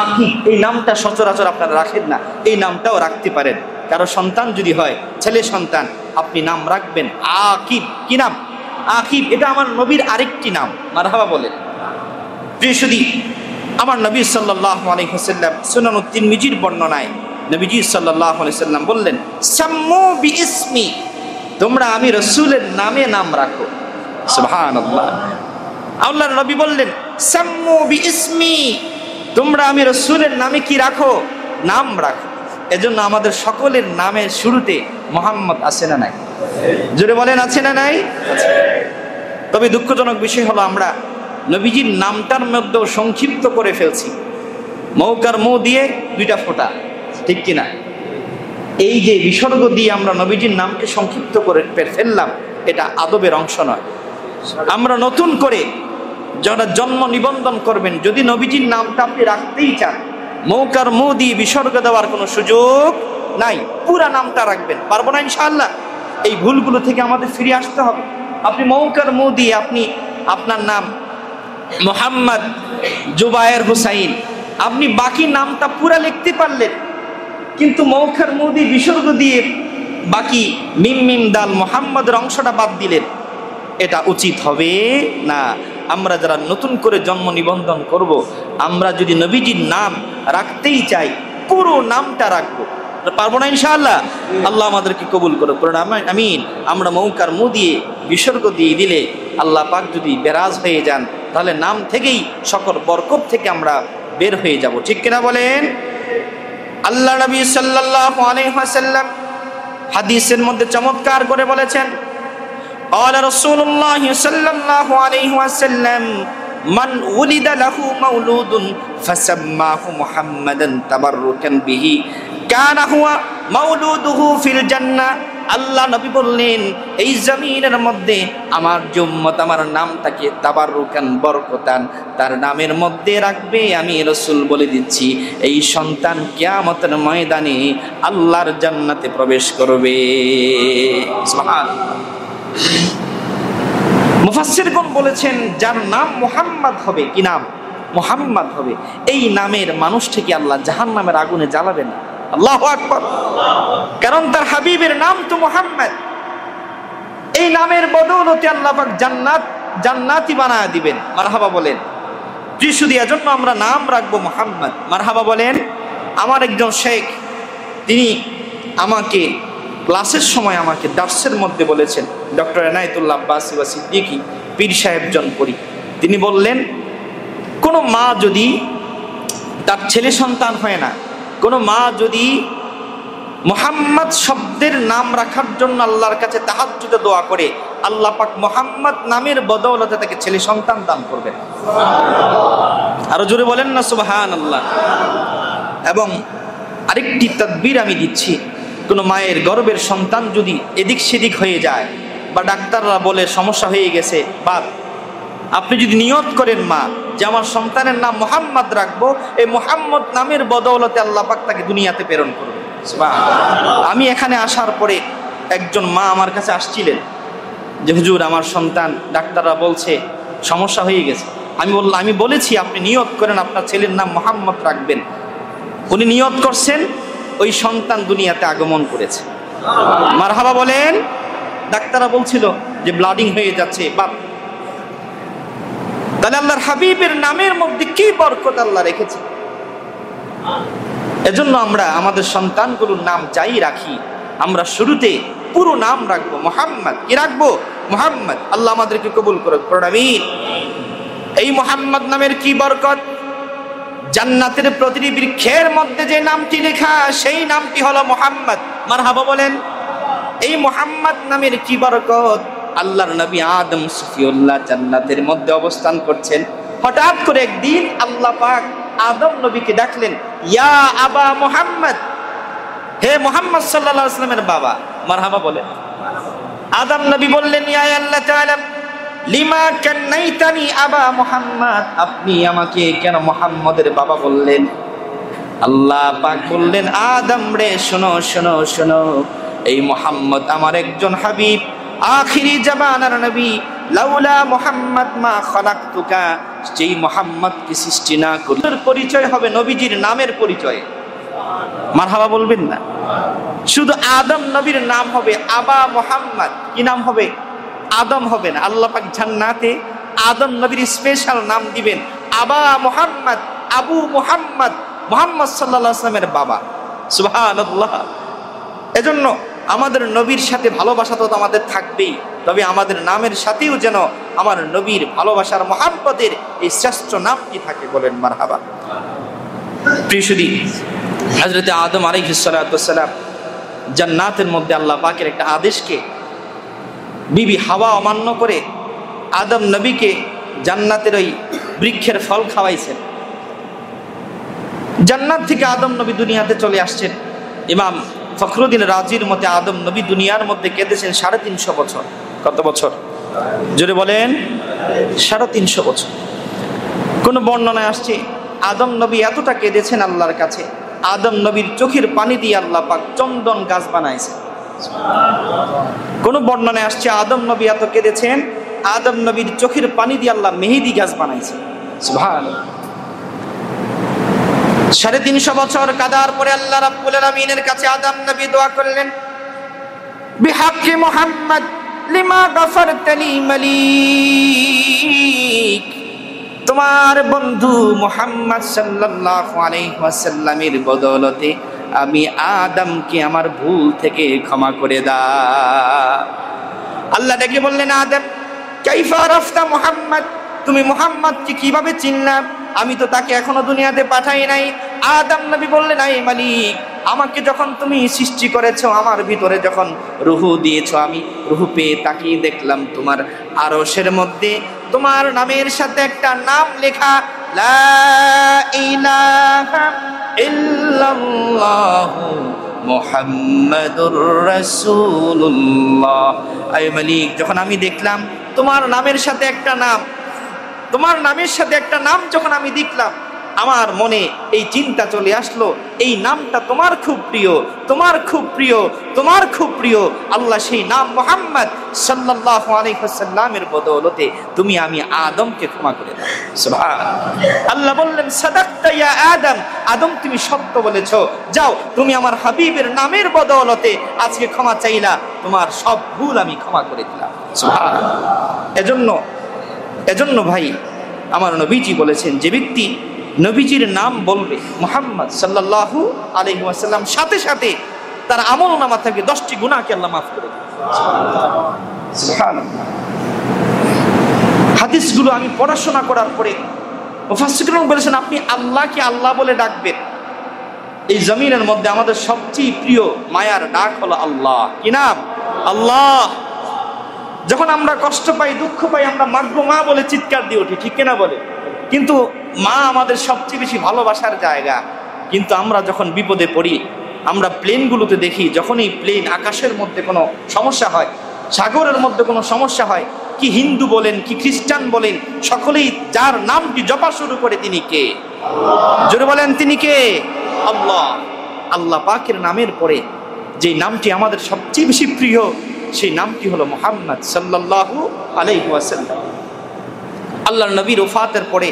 আকিব। এই নামটা সচরাচর আপনারা রাখেন না, এই নামটাও রাখতে পারেন। কারো সন্তান যদি হয়, ছেলে সন্তান, আপনি নাম রাখবেন আকিব। কি নাম? আকিব। এটা আমার নবীর আরেকটি নাম। মারহাবা বলেন। প্রিয় সুধী, আমার নবী সাল্লাল্লাহু আলাইহি ওয়াসাল্লাম সুনান তিরমিজির বর্ণনায় নবীজি সাল্লাল্লাহু আলাইহি ওয়াসাল্লাম বললেন, সাম্মু বিইসমি, তোমরা আমি রাসূলের নামে নাম রাখো। সুবহানাল্লাহ। আল্লাহর নবী বললেন, সাম্মু বিইসমি, তোমরা আমি রাসূলের নামে কি রাখো? নাম রাখো। এজন্য আমাদের সকলের নামের শুরুতে মুহাম্মদ আছে না নাই? জোরে বলেন, আছে না নাই? তবে দুঃখজনক বিষয় হলো আমরা নবীজির নামটার মধ্যেও সংক্ষিপ্ত করে ফেলছি। মৌকার মৌ দিয়ে দুইটা ফোঁটা, ঠিক কিনা? এই যে বিসর্গ দিয়ে আমরা নবীজির নামকে সংক্ষিপ্ত করে ফেললাম, এটা আদবের অংশ নয়। আমরা নতুন করে যারা জন্ম নিবন্ধন করবেন, যদি নবীজির নামটা আপনি রাখতেই চান, মৌকার মৌ দিয়ে বিসর্গ দেওয়ার কোনো সুযোগ নাই, পুরা নামটা রাখবেন। পারবো না ইনশাআল্লাহ। এই ভুলগুলো থেকে আমাদের ফিরে আসতে হবে। আপনি মৌকার মৌ দিয়ে আপনি আপনার নাম মোহাম্মদ জুবায়ের হুসাইন, আপনি বাকি নামটা পুরা লিখতে পারলেন, কিন্তু মৌখার মৌ দিয়ে বিসর্গ দিয়ে বাকি মিম মিম দাল মোহাম্মদের অংশটা বাদ দিলেন, এটা উচিত হবে না। আমরা যারা নতুন করে জন্ম নিবন্ধন করব, আমরা যদি নবীজির নাম রাখতেই চাই, পুরো নামটা রাখবো। পারবো না ইনশাআল্লাহ। আল্লাহ আমাদেরকে কবুল করুক, আমিন। আমরা মৌকার মৌ দিয়ে বিসর্গ দিয়ে দিলে আল্লাহ পাক যদি বেরাজ হয়ে যান, তাহলে নাম থেকেই সকল বরকত থেকে আমরা বের হয়ে যাব, ঠিক কিনা বলেন? আল্লাহ নবী সাল্লাল্লাহু আলাইহি ওয়াসাল্লাম হাদিসের মধ্যে চমৎকার করে বলেছেন, قال رسول الله صلى الله عليه وسلم من ولد له مولود فسماه محمدا تبركا به كان هو مولوده في الجنة। আল্লাহ নবী বললেন, এই জমিনের মধ্যে আমার উম্মত আমার নামটাকে তাবাররুকান, বরকতান, তার নামের মধ্যে রাখবে, আমি রাসূল বলে দিচ্ছি, এই সন্তান কিয়ামতের ময়দানে আল্লাহর জান্নাতে প্রবেশ করবে। সুবহানাল্লাহ। মুফাসসিরগণ বলেছেন, যার নাম মুহাম্মদ হবে, কি নাম? মুহাম্মদ হবে, এই নামের মানুষটিকে আল্লাহ জাহান্নামের আগুনে জ্বালাবেন না। আল্লাহু আকবার। কারণ তার হাবিবের নাম তো মুহাম্মদ। এই নামের বদৌলতে আল্লাহ পাক জান্নাতি বানায় দিবেন। মারহাবা বলেন। ত্রিশুদিয়ার জন্য আমরা নাম রাখবো মুহাম্মদ। মারহাবা বলেন। আমার একজন শেখ, তিনি আমাকে ক্লাসের সময় আমাকে দার্সের মধ্যে বলেছেন, ডক্টর এনায়েতুল্লাহ আব্বাসী ওয়া সিদ্দিকী পীর সাহেব জনপুরি, তিনি বললেন, কোনো মা যদি তার ছেলে সন্তান হয় না, কোনো মা যদি মুহাম্মদ শব্দের নাম রাখার জন্য আল্লাহর কাছে তাহাজ্জুদে দোয়া করে, আল্লাহ পাক মুহাম্মদ নামের বদৌলতে তাকে ছেলে সন্তান দান করবেন। আরো জোরে বলেন না সুবহানাল্লাহ। এবং আরেকটি তাদবীর আমি দিচ্ছি, কোনো মায়ের গর্ভের সন্তান যদি এদিক সেদিক হয়ে যায়, বা ডাক্তাররা বলে সমস্যা হয়ে গেছে, বা আপনি যদি নিয়ত করেন মা যে আমার সন্তানের নাম মুহাম্মদ রাখবো, এই মুহাম্মদ নামের বদৌলতে আল্লাহ পাক তাকে দুনিয়াতে প্রেরণ করবে। আমি এখানে আসার পরে একজন মা আমার কাছে আসছিলেন যে, হুজুর আমার সন্তান, ডাক্তাররা বলছে সমস্যা হয়ে গেছে। আমি বলেছি আপনি নিয়ত করেন আপনার ছেলের নাম মুহাম্মদ রাখবেন। উনি নিয়ত করছেন, ওই সন্তান দুনিয়াতে আগমন করেছে। মারহাবা বলেন। ডাক্তাররা বলছিল যে ব্লাডিং হয়ে যাচ্ছে, বাপ। তাহলে আল্লাহর হাবিবের নামের মধ্যে কি বরকত আল্লাহ রেখেছে। এজন্য আমরা আমাদের সন্তানগুলোর নাম যাই রাখি, আমরা শুরুতে পুরো নাম রাখবো মুহাম্মদ। কি রাখবো? মুহাম্মদ। আল্লাহ আমাদেরকে কবুল করুক, আমিন। এই মুহাম্মদ নামের কি বরকত! জান্নাতের প্রতিটি বৃক্ষের মধ্যে যে নামটি লেখা, সেই নামটি হলো মুহাম্মদ। মারহাবা বলেন। এই মুহাম্মদ নামের কি বরকত! আল্লাহর নবী আদম সফিউল্লাহ জান্নাতের মধ্যে অবস্থান করছেন। হঠাৎ করে একদিন আল্লাহ পাক আদম নবীকে ডাকলেন, ইয়া আবা মুহাম্মদ, হে মুহাম্মদ সাল্লাল্লাহু আলাইহি ওয়াসাল্লামের বাবা। মারহাবা বলেন। আদম নবী বললেন, ইয়া আল্লাহ তাআলা লিমা কান্নাইতানি আবা মুহাম্মদ, আপনি আমাকে কেন মুহাম্মদের বাবা বললেন? আল্লাহ পাক বললেন, আদম রে শোনো শোনো শোনো, এই মুহাম্মদ আমার একজন হাবিব, আখিরি জামানার নবী, লাউলা মুহাম্মদ মা খালাকতুকা, যেই মুহাম্মদকে সৃষ্টি না করলে পরিচয় হবে নবীজির নামের পরিচয়। মারহাবা বলবেন না? শুধু আদম নবীর নাম হবে আবা মুহাম্মদ। কি নাম হবে? আদম হবে না। আল্লাহ পাক জান্নাতে আদম নবীর স্পেশাল নাম দিবেন আবা মুহাম্মদ, আবু মুহাম্মদ, মুহাম্মদ সাল্লাল্লাহু আলাইহি ওয়াসাল্লামের বাবা। সুবহানাল্লাহ। এজন্য আমাদের নবীর সাথে ভালোবাসা তো আমাদের থাকবেই, তবে আমাদের নামের সাথেও যেন আমার নবীর ভালোবাসার মুহাব্বতের এই শ্রেষ্ঠ নামটি থাকে। বলেন মারহাবা। প্রিয় সুধী, হযরত আদম আলাইহিস সালাতু ওয়াস সালাম জান্নাতের মধ্যে আল্লাহ পাকের একটা আদেশকে বিবি হাওয়া অমান্য করে আদম নবীকে জান্নাতের ওই বৃক্ষের ফল খাওয়াইছেন। জান্নাত থেকে আদম নবী দুনিয়াতে চলে আসছেন। ইমাম ফখরুদ্দিন রাজির মতে আদম নবী দুনিয়ার মধ্যে কেঁদেছেন 350 বছর। কত বছর? জোরে বলেন। 350 বছর। কোন বর্ণনায় আসছে আদম নবী এতটা কেঁদেছেন আল্লাহর কাছে, আদম নবীর চোখের পানি দিয়ে আল্লাহ পাক চন্দন গাছ বানাইছেন। কোন বর্ণনায় আসছে আদম নবী এত কেঁদেছেন, আদম নবীর চোখের পানি দিয়ে আল্লাহ মেহেদি গাছ বানাইছেন। সুবহানাল্লাহ। 350 বছর কাদার পরে আল্লাহ রাব্বুল আলামিনের কাছে আদম নবী দোয়া করলেন, বিহাক্কি মুহাম্মদ লিমা গাফারতানি মালিক, তোমার বন্ধু মুহাম্মদ সাল্লাল্লাহু আলাইহি ওয়াসাল্লামের বদৌলতে আমি আদমকে আমার ভুল থেকে ক্ষমা করে দাও। আল্লাহ ডেকে বললেন, আদম কাইফা আরাফতা মুহাম্মদ, তুমি মুহাম্মদকে কিভাবে চিনলা? আমি তো তাকে এখনো দুনিয়াতে পাঠাই নাই। আদম নবী বললেন, আই মালিক, আমাকে যখন তুমি সৃষ্টি করেছো, আমার ভিতরে যখন রূহ দিয়েছো, আমি রূহ পেয়ে তাকিয়ে দেখলাম তোমার আরশের মধ্যে তোমার নামের সাথে একটা নাম লেখা, লা ইলাহা ইল্লাল্লাহু মুহাম্মাদুর রাসূলুল্লাহ। আই মালিক, যখন আমি দেখলাম তোমার নামের সাথে একটা নাম, তোমার নামের সাথে একটা নাম যখন আমি দেখলাম, আমার মনে এই চিন্তা চলে আসলো, এই নামটা তোমার খুব প্রিয়, তোমার খুব প্রিয়, তোমার খুব প্রিয়। আল্লাহ সেই নাম মুহাম্মদ সাল্লাল্লাহু আলাইহি ওয়াসাল্লামের বদৌলতে তুমি আমি আদমকে ক্ষমা করে দাও। সুবহানাল্লাহ। আল্লাহ বললেন, সাদাকতা ইয়া আদম, আদম তুমি সত্য বলেছো, যাও তুমি আমার হাবিবের নামের বদৌলতে আজকে ক্ষমা চাইলা, তোমার সব ভুল আমি ক্ষমা করে দিলাম। সুবহানাল্লাহ। এজন্য ভাই আমার নবীজি বলেছেন, যে ব্যক্তি নবীজির নাম বলবে মুহাম্মদ সাল্লাল্লাহু আলাইহি ওয়াসাল্লাম, সাথে সাথে তার আমল নামা থেকে 10টি গুনাহকে আল্লাহ মাফ করে দেন। সুবহানাল্লাহ। হাদিসগুলো আমি পড়াশোনা করার পরে মুফাসসিরগণ বলেছেন, আপনি আল্লাহকে আল্লাহ বলে ডাকবেন। এই জমিনের মধ্যে আমাদের সবচেয়ে প্রিয় মায়ার ডাক হলো আল্লাহ। কি নাম? আল্লাহ। যখন আমরা কষ্ট পাই, দুঃখ পাই, আমরা মাগো মা বলে চিৎকার দিয়ে উঠি, ঠিক কিনা বলে? কিন্তু মা আমাদের সবচেয়ে বেশি ভালোবাসার জায়গা। কিন্তু আমরা যখন বিপদে পড়ি, আমরা প্লেনগুলোতে দেখি, যখনই প্লেন আকাশের মধ্যে কোনো সমস্যা হয়, সাগরের মধ্যে কোনো সমস্যা হয়, কি হিন্দু বলেন কি খ্রিস্টান বলেন, সকলেই যার নামটি জপা শুরু করে, তিনি কে? জোরে বলেন, তিনি কে? আল্লাহ। আল্লাহ পাকের নামের পরে যে নামটি আমাদের সবচেয়ে বেশি প্রিয়, সেই নামটি হলো মুহাম্মদ সাল্লাল্লাহু আলাইহি ওয়াসাল্লাম। আল্লাহর নবীর ওফাতের পরে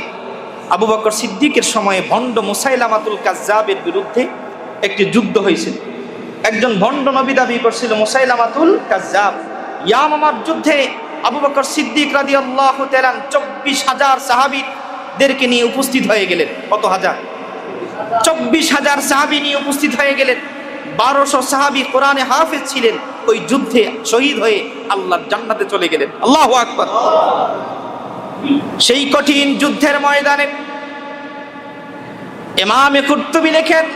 আবু বকর সিদ্দিকের সময়ে ভণ্ড মুসাইলামাতুল কাজ্জাবের বিরুদ্ধে একটি যুদ্ধ হয়েছিল। একজন ভণ্ড নবী দাবি করছিল মুসাইলামাতুল কাজ্জাব। ইয়ামামার যুদ্ধে আবু বকর সিদ্দিক রাদিয়াল্লাহু তাআলা 24,000 সাহাবীদেরকে নিয়ে উপস্থিত হয়ে গেলেন। কত হাজার? 24,000 সাহাবী নিয়ে উপস্থিত হয়ে গেলেন। 1200 সাহাবী কোরআনে হাফেজ ছিলেন। ওই যুদ্ধে শহীদ হয়ে আল্লাহর জান্নাতে চলে গেলেন। আল্লাহু আকবার। সেই কঠিন যুদ্ধের ময়দানে ইমামে কুরতুবী লেখেন,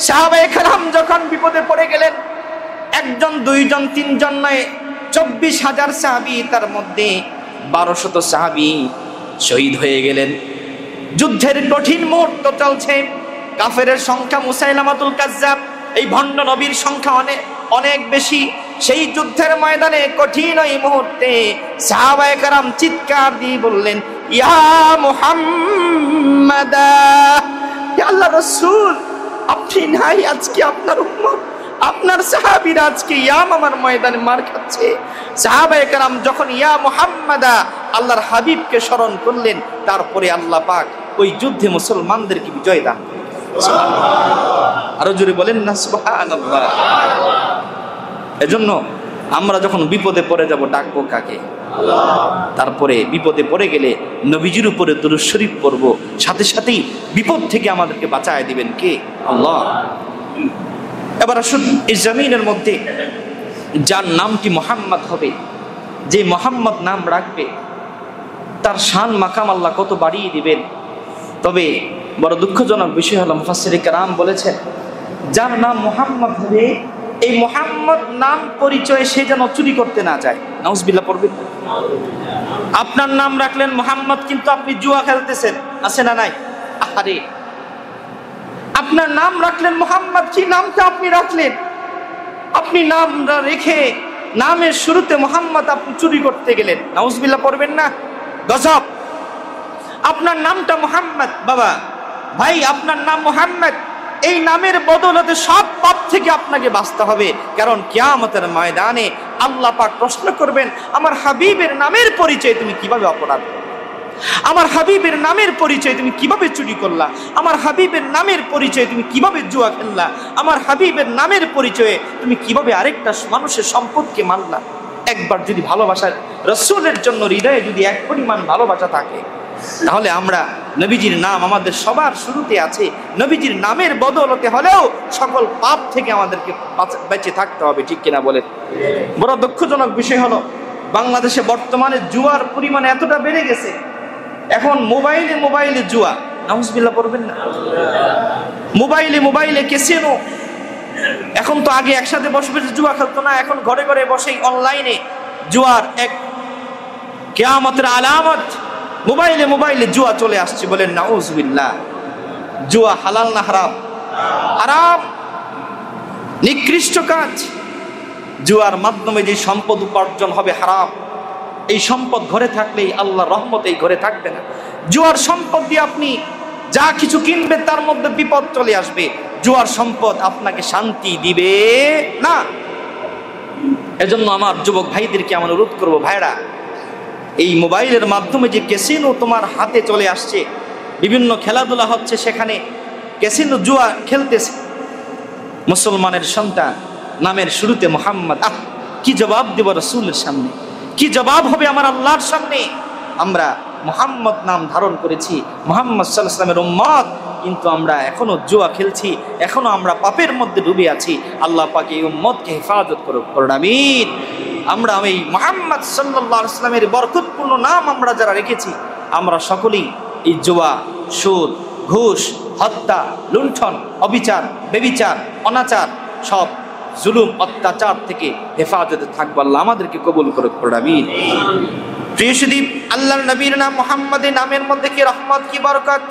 সাহাবায়ে কেরাম যখন বিপদে পড়ে গেলেন, একজন, দুইজন, তিনজন নয়, 24,000 সাহাবী, তার মধ্যে 1200 সাহাবী শহীদ হয়ে গেলেন। যুদ্ধের কঠিন মুহূর্ত চলছে। কাফেরের সংখ্যা, মুসাইলামাতুল কাজ্জাব এই ভণ্ড নবীর সংখ্যা অনেক বেশি। সেই যুদ্ধের ময়দানে কঠিন ওই মুহূর্তে সাহাবায়ে কেরাম চিৎকার দিয়ে বললেন, ইয়া মুহাম্মাদ, হে আল্লাহর রাসূল, আপনি নাই, আজকে আপনার উম্মত, আপনার সাহাবীরা আজকে ইয়ামামার ময়দানে মার খাচ্ছে। সাহাবায়ে কেরাম যখন ইয়া মুহাম্মাদা আল্লাহর হাবিবকে স্মরণ করলেন, তারপরে আল্লাহ পাক ওই যুদ্ধে মুসলমানদেরকে বিজয় দান করলেন। সুবহানাল্লাহ, আরো জোরে বলেন না সুবহানাল্লাহ। এজন্য আমরা যখন বিপদে পড়ে যাব ডাকবো কাকে? তারপরে বিপদে পড়ে গেলে নবীজির উপরে দুরূদ শরীফ পড়ব, সাথে সাথেই বিপদ থেকে আমাদেরকে বাঁচায় দিবেন কে? আল্লাহ। এবার আসুন, এই জমিনের মধ্যে যার নামটি মুহাম্মদ হবে, যে মুহাম্মদ নাম রাখবে, তার শান মাকাম আল্লাহ কত বাড়িয়ে দিবেন। তবে বড় দুঃখজনক বিষয় হলো, মুফাসসিরে কেরাম বলেছেন, যার নাম মুহাম্মদ হবে, এই মুহাম্মদ নাম পরিচয় সে যেন চুরি করতে না যায়। নাউজুবিল্লাহ পড়বেন। আপনার নাম রাখলেন মুহাম্মদ, কিন্তু আপনি জুয়া খেলতেছেন, আছে না নাই? আরে, আপনার নাম রাখলেন মুহাম্মদ, কি নামটা আপনি রাখলেন? আপনি নামটা রেখে নামের শুরুতে মুহাম্মদ আপনি চুরি করতে গেলেন। নাউজুবিল্লাহ পড়বেন না? গজব। আপনার নামটা মুহাম্মদ, বাবা ভাই, আপনার নাম মুহাম্মদ, এই নামের বদৌলতে সব পাপ থেকে আপনাকে বাঁচতে হবে। কারণ কিয়ামতের ময়দানে আল্লাহ পাক প্রশ্ন করবেন, আমার হাবিবের নামের পরিচয় তুমি কিভাবে অপরাধ করলে? আমার হাবিবের নামের পরিচয় তুমি কিভাবে চুরি করলা? আমার হাবিবের নামের পরিচয় তুমি কিভাবে জুয়া খেললা? আমার হাবিবের নামের পরিচয়ে তুমি কিভাবে আরেকটা মানুষের সম্পদকে মানলা? একবার যদি ভালোবাসার রাসূলের জন্য হৃদয়ে যদি এক পরিমাণ ভালোবাসা থাকে, তাহলে আমরা নবীজির নাম আমাদের সবার শুরুতে আছে, নবীজির নামের বদৌলতে হলেও সকল পাপ থেকে আমাদেরকে বেঁচে থাকতে হবে। ঠিক কিনা বলেন? বড় দুঃখজনক বিষয় হলো, বাংলাদেশে বর্তমানে জুয়ার পরিমাণ এতটা বেড়ে গেছে, এখন মোবাইলে মোবাইলে জুয়া। নাউজুবিল্লাহ পড়বেন না? মোবাইলে মোবাইলে ক্যাসিনো। এখন তো আগে একসাথে বসে বসে জুয়া খেলতো না, এখন ঘরে ঘরে বসেই অনলাইনে জুয়ার এক কিয়ামতের আলামত। মোবাইলে মোবাইলে জুয়া চলে আসছে, বলেন নাউজুবিল্লাহ। জুয়া হালাল না হারাম? হারাম, নিকৃষ্ট কাজ। জুয়ার মাধ্যমে যে সম্পদ উপার্জন হবে হারাম। এই সম্পদ ঘরে থাকলেই আল্লাহর রহমত এই ঘরে থাকবে না। জুয়ার সম্পদ দিয়ে আপনি যা কিছু কিনবেন তার মধ্যে বিপদ চলে আসবে। জুয়ার সম্পদ আপনাকে শান্তি দিবে না। এজন্য আমার যুবক ভাইদেরকে আমি অনুরোধ করবো, ভাইরা, এই মোবাইলের মাধ্যমে যে ক্যাসিনো তোমার হাতে চলে আসছে, বিভিন্ন খেলাধুলা হচ্ছে, সেখানে ক্যাসিনো জুয়া খেলতেছে, মুসলমানের সন্তান নামের শুরুতে মুহাম্মদ। কি জবাব দেব রাসূলের সামনে? কি জবাব হবে আমার আল্লাহর সামনে? আমরা মুহাম্মদ নাম ধারণ করেছি, মুহাম্মদ সাল্লাল্লাহু আলাইহি ওয়াসাল্লামের উম্মত, কিন্তু আমরা এখনো জুয়া খেলছি, এখনো আমরা পাপের মধ্যে ডুবে আছি। আল্লাহ পাক এই উম্মতকে হেফাজত করুন, আমিন। আমরা এই মুহাম্মদ সাল্লাল্লাহু আলাইহি ওয়াসাল্লামের বরকতপূর্ণ নাম আমরা যারা রেখেছি, আমরা সকলেই এই জুয়া, সুদ, ঘুষ, হত্যা, লুণ্ঠন, অবিচার, বেবিচার, অনাচার, সব জুলুম অত্যাচার থেকে হেফাজতে থাকবো। আল্লাহ আমাদেরকে কবুল করুক, আমিন। প্রিয় সুদী, আল্লাহর নবীর নাম মুহাম্মদের নামের মধ্যে কি রহমত, কি বরকত।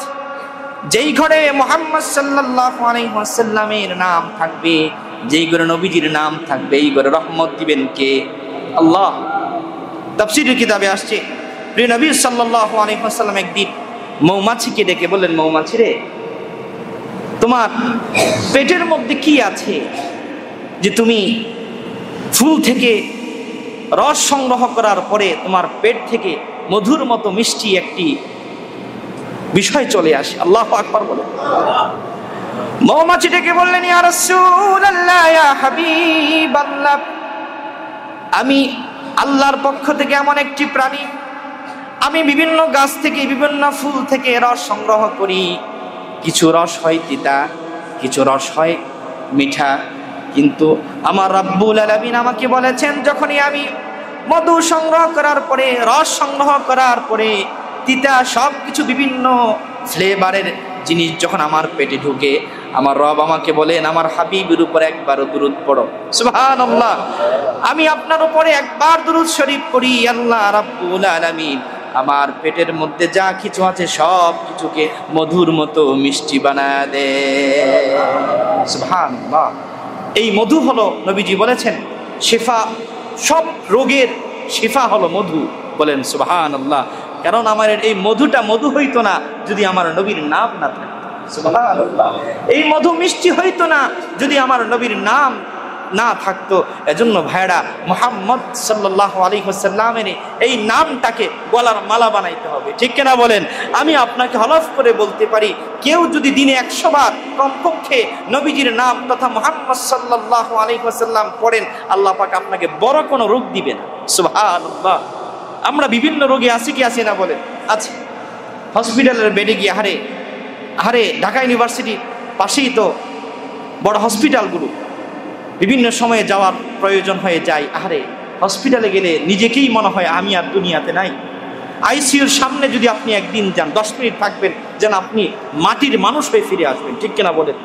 যেই ঘরে মুহাম্মদ সাল্লাল্লাহু আলাইহি ওয়াসাল্লামের নাম থাকবে, যেই ঘরে নবীজির নাম থাকবে, এই ঘরে রহমত দিবেন কে? আল্লাহ। তাফসীরের কিতাবে আসছে, প্রিয় নবী সাল্লাল্লাহু আলাইহি ওয়াসাল্লাম একদিন মৌমাছিকে ডেকে বললেন, মৌমাছি রে, তোমার পেটের মধ্যে কি আছে যে তুমি ফুল থেকে রস সংগ্রহ করার পরে তোমার পেট থেকে মধুর মতো মিষ্টি একটি বিষয় চলে আসে? আল্লাহু আকবার বলে। মৌমাছি ডেকে বললেন, ইয়া রাসূলুল্লাহ, ইয়া হাবিবাল্লাহ, আমি আল্লাহর পক্ষ থেকে এমন একটি প্রাণী, আমি বিভিন্ন গাছ থেকে, বিভিন্ন ফুল থেকে রস সংগ্রহ করি। কিছু রস হয় তিতা, কিছু রস হয় মিঠা, কিন্তু আমার রাব্বুল আলামিন আমাকে বলেছেন, যখনই আমি মধু সংগ্রহ করার পরে, রস সংগ্রহ করার পরে, তিতা সব কিছু বিভিন্ন ফ্লেভারের জিনিস যখন আমার পেটে ঢুকে, আমার রব আমাকে বলেন, আমার হাবিবের উপর একবার দুরূদ পড়ো। সুবহানাল্লাহ। আমি আপনার উপরে একবার দুরূদ শরীফ পড়ি, আল্লাহ রাব্বুল আলামিন আমার পেটের মধ্যে যা কিছু আছে সব কিছুকে মধুর মতো মিষ্টি বানায় দে। সুবহানাল্লাহ। এই মধু হলো, নবীজি বলেছেন, শিফা, সব রোগের শিফা হলো মধু। বলেন সুবহানাল্লাহ। কারণ আমার এই মধুটা মধু হইতো না যদি আমার নবীর নাম না থাকতো। সুবহানাল্লাহ। এই মধু মিষ্টি হইতো না যদি আমার নবীর নাম না থাকতো। এজন্য ভাইরা মুহাম্মদ সাল্লাল্লাহু আলাইহি ওয়াসাল্লামের এই নামটাকে গলার মালা বানাইতে হবে, ঠিক কিনা বলেন? আমি আপনাকে হলফ করে বলতে পারি, কেউ যদি দিনে 100 বার কমপক্ষে নবীজির নাম তথা মুহাম্মদ সাল্লাল্লাহু আলাইহি ওয়াসাল্লাম পড়েন, আল্লাহ পাক আপনাকে বড় কোনো রোগ দিবেন। সুবহানাল্লাহ। আমরা বিভিন্ন রোগে আছি কি আছি না বলেন? আছি। হসপিটালের বেডে গিয়ে আহারে ঢাকা ইউনিভার্সিটির পাশেই তো বড় হসপিটালগুলো, বিভিন্ন সময়ে যাওয়ার প্রয়োজন হয়ে যায়। আহারে হসপিটালে গেলে নিজেকেই মনে হয় আমি আর দুনিয়াতে নাই। আইসিইউর সামনে যদি আপনি একদিন যান, 10 মিনিট থাকবেন, যেন আপনি মাটির মানুষ হয়ে ফিরে আসবেন, ঠিক কিনা বলেন?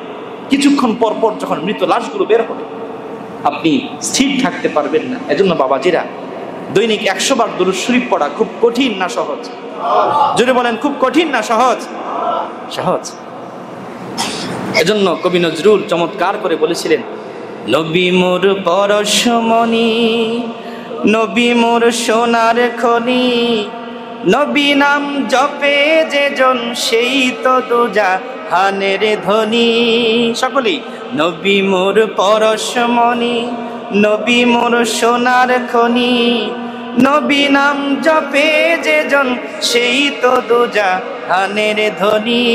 কিছুক্ষণ পর পর যখন মৃত লাশগুলো বের হবে, আপনি স্থির থাকতে পারবেন না। এজন্য বাবাজিরা, দৈনিক 100 বার দুরূদ শরীফ পড়া খুব কঠিন না সহজ? জোরে বলেন, খুব কঠিন না সহজ? সহজ। এজন্য কবি নজরুল চমৎকার করে বলেছিলেন, নবী মোর পরশমণি, নবী মোর সোনার খনি, নবী নাম জপে যেজন সেই তো দুজাহানের ধনী। সকলেই, নবী মোর পরশমণি, নবী মোর সোনার খনি, নবী নাম জপে যেজন সেই তো দুজাহানের ধনী।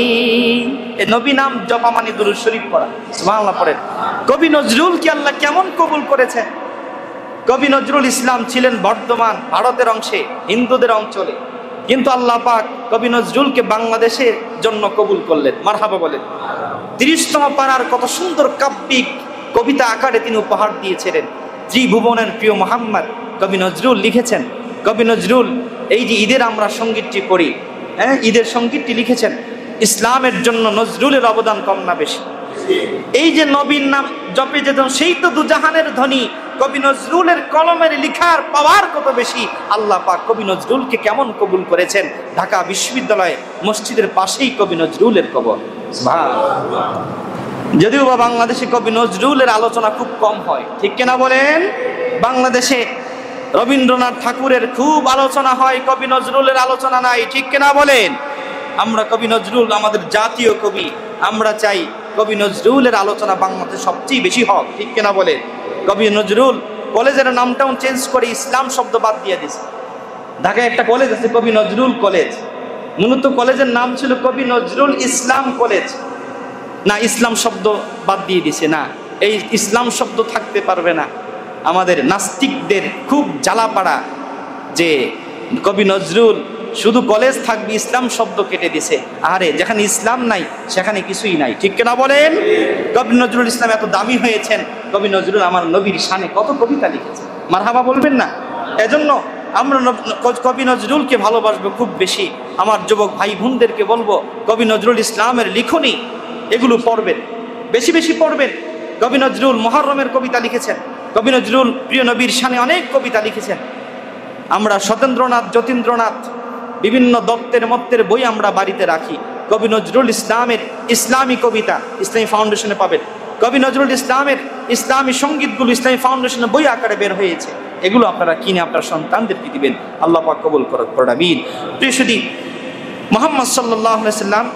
এই নবী নাম জপা মানে দুরূদ শরীফ পড়া। সুবহানাল্লাহ পড়েন। কবি নজরুলকে আল্লাহ কেমন কবুল করেছেন? কবি নজরুল ইসলাম ছিলেন বর্ধমান ভারতের অংশে, হিন্দুদের অঞ্চলে, কিন্তু আল্লাহ পাক কবি নজরুলকে বাংলাদেশের জন্য কবুল করলেন। মারহাবা বলেন। 30তম পারার কত সুন্দর কাব্যিক কবিতা আকারে তিনি উপহার দিয়েছিলেন। ত্রিভুবনের প্রিয় মোহাম্মদ কবি নজরুল লিখেছেন। কবি নজরুল এই যে ঈদের আমরা সঙ্গীতটি করি, ঈদের সঙ্গীতটি লিখেছেন, ইসলামের জন্য নজরুলের অবদান কম না বেশি? এই যে নবীর নাম জপে যেজন সেই তো দুজাহানের ধনী, কবি নজরুলের কলমের লিখার পাওয়ার কত বেশি। আল্লাহ পাক কবি নজরুলকে কেমন কবুল করেছেন। ঢাকা বিশ্ববিদ্যালয়ে মসজিদের পাশেই কবি নজরুলের কবর। যদিও বা বাংলাদেশে কবি নজরুলের আলোচনা খুব কম হয়, ঠিক কিনা বলেন? বাংলাদেশে রবীন্দ্রনাথ ঠাকুরের খুব আলোচনা হয়, কবি নজরুলের আলোচনা নাই, ঠিক কিনা বলেন? আমরা কবি নজরুল আমাদের জাতীয় কবি, আমরা চাই কবি নজরুলের আলোচনা বাংলাদেশে সবচেয়ে বেশি হোক, ঠিক কিনা বলেন? কবি নজরুল কলেজের নামটাও চেঞ্জ করে ইসলাম শব্দ বাদ দিয়ে দিয়েছে। ঢাকায় একটা কলেজ আছে কবি নজরুল কলেজ, মূলত কলেজের নাম ছিল কবি নজরুল ইসলাম কলেজ। না, ইসলাম শব্দ বাদ দিয়ে দিছে। না, এই ইসলাম শব্দ থাকতে পারবে না। আমাদের নাস্তিকদের খুব জ্বালাপাড়া যে কবি নজরুল শুধু কলেজ থাকবে, ইসলাম শব্দ কেটে দিছে। আরে যেখানে ইসলাম নাই সেখানে কিছুই নাই, ঠিক কিনা বলেন? কবি নজরুল ইসলাম এত দামি হয়েছেন, কবি নজরুল আমার নবীর শানে কত কবিতা লিখেছেন। মারহাবা বলবেন না? এজন্য আমরা কবি নজরুলকে ভালোবাসবো খুব বেশি। আমার যুবক ভাই বোনদেরকে বলবো, কবি নজরুল ইসলামের লিখনি এগুলো পড়বেন, বেশি বেশি পড়বেন। কবি নজরুল মুহররমের কবিতা লিখেছেন। কবি নজরুল প্রিয় নবীর শানে অনেক কবিতা লিখেছেন। আমরা সতেন্দ্রনাথ, যতীন্দ্রনাথ, বিভিন্ন দত্তের মত্তের বই আমরা বাড়িতে রাখি। কবি নজরুল ইসলামের ইসলামী কবিতা ইসলামী ফাউন্ডেশনে পাবেন। কবি নজরুল ইসলামের ইসলামী সঙ্গীতগুলো ইসলামী ফাউন্ডেশনে বই আকারে বের হয়েছে। এগুলো আপনারা কিনে আপনার সন্তানদেরকে দিবেন। আল্লাহ পাক কবুল করুন। আমিন। প্রিয় সুধী, মুহাম্মদ সাল্লাল্লাহু আলাইহি সাল্লাম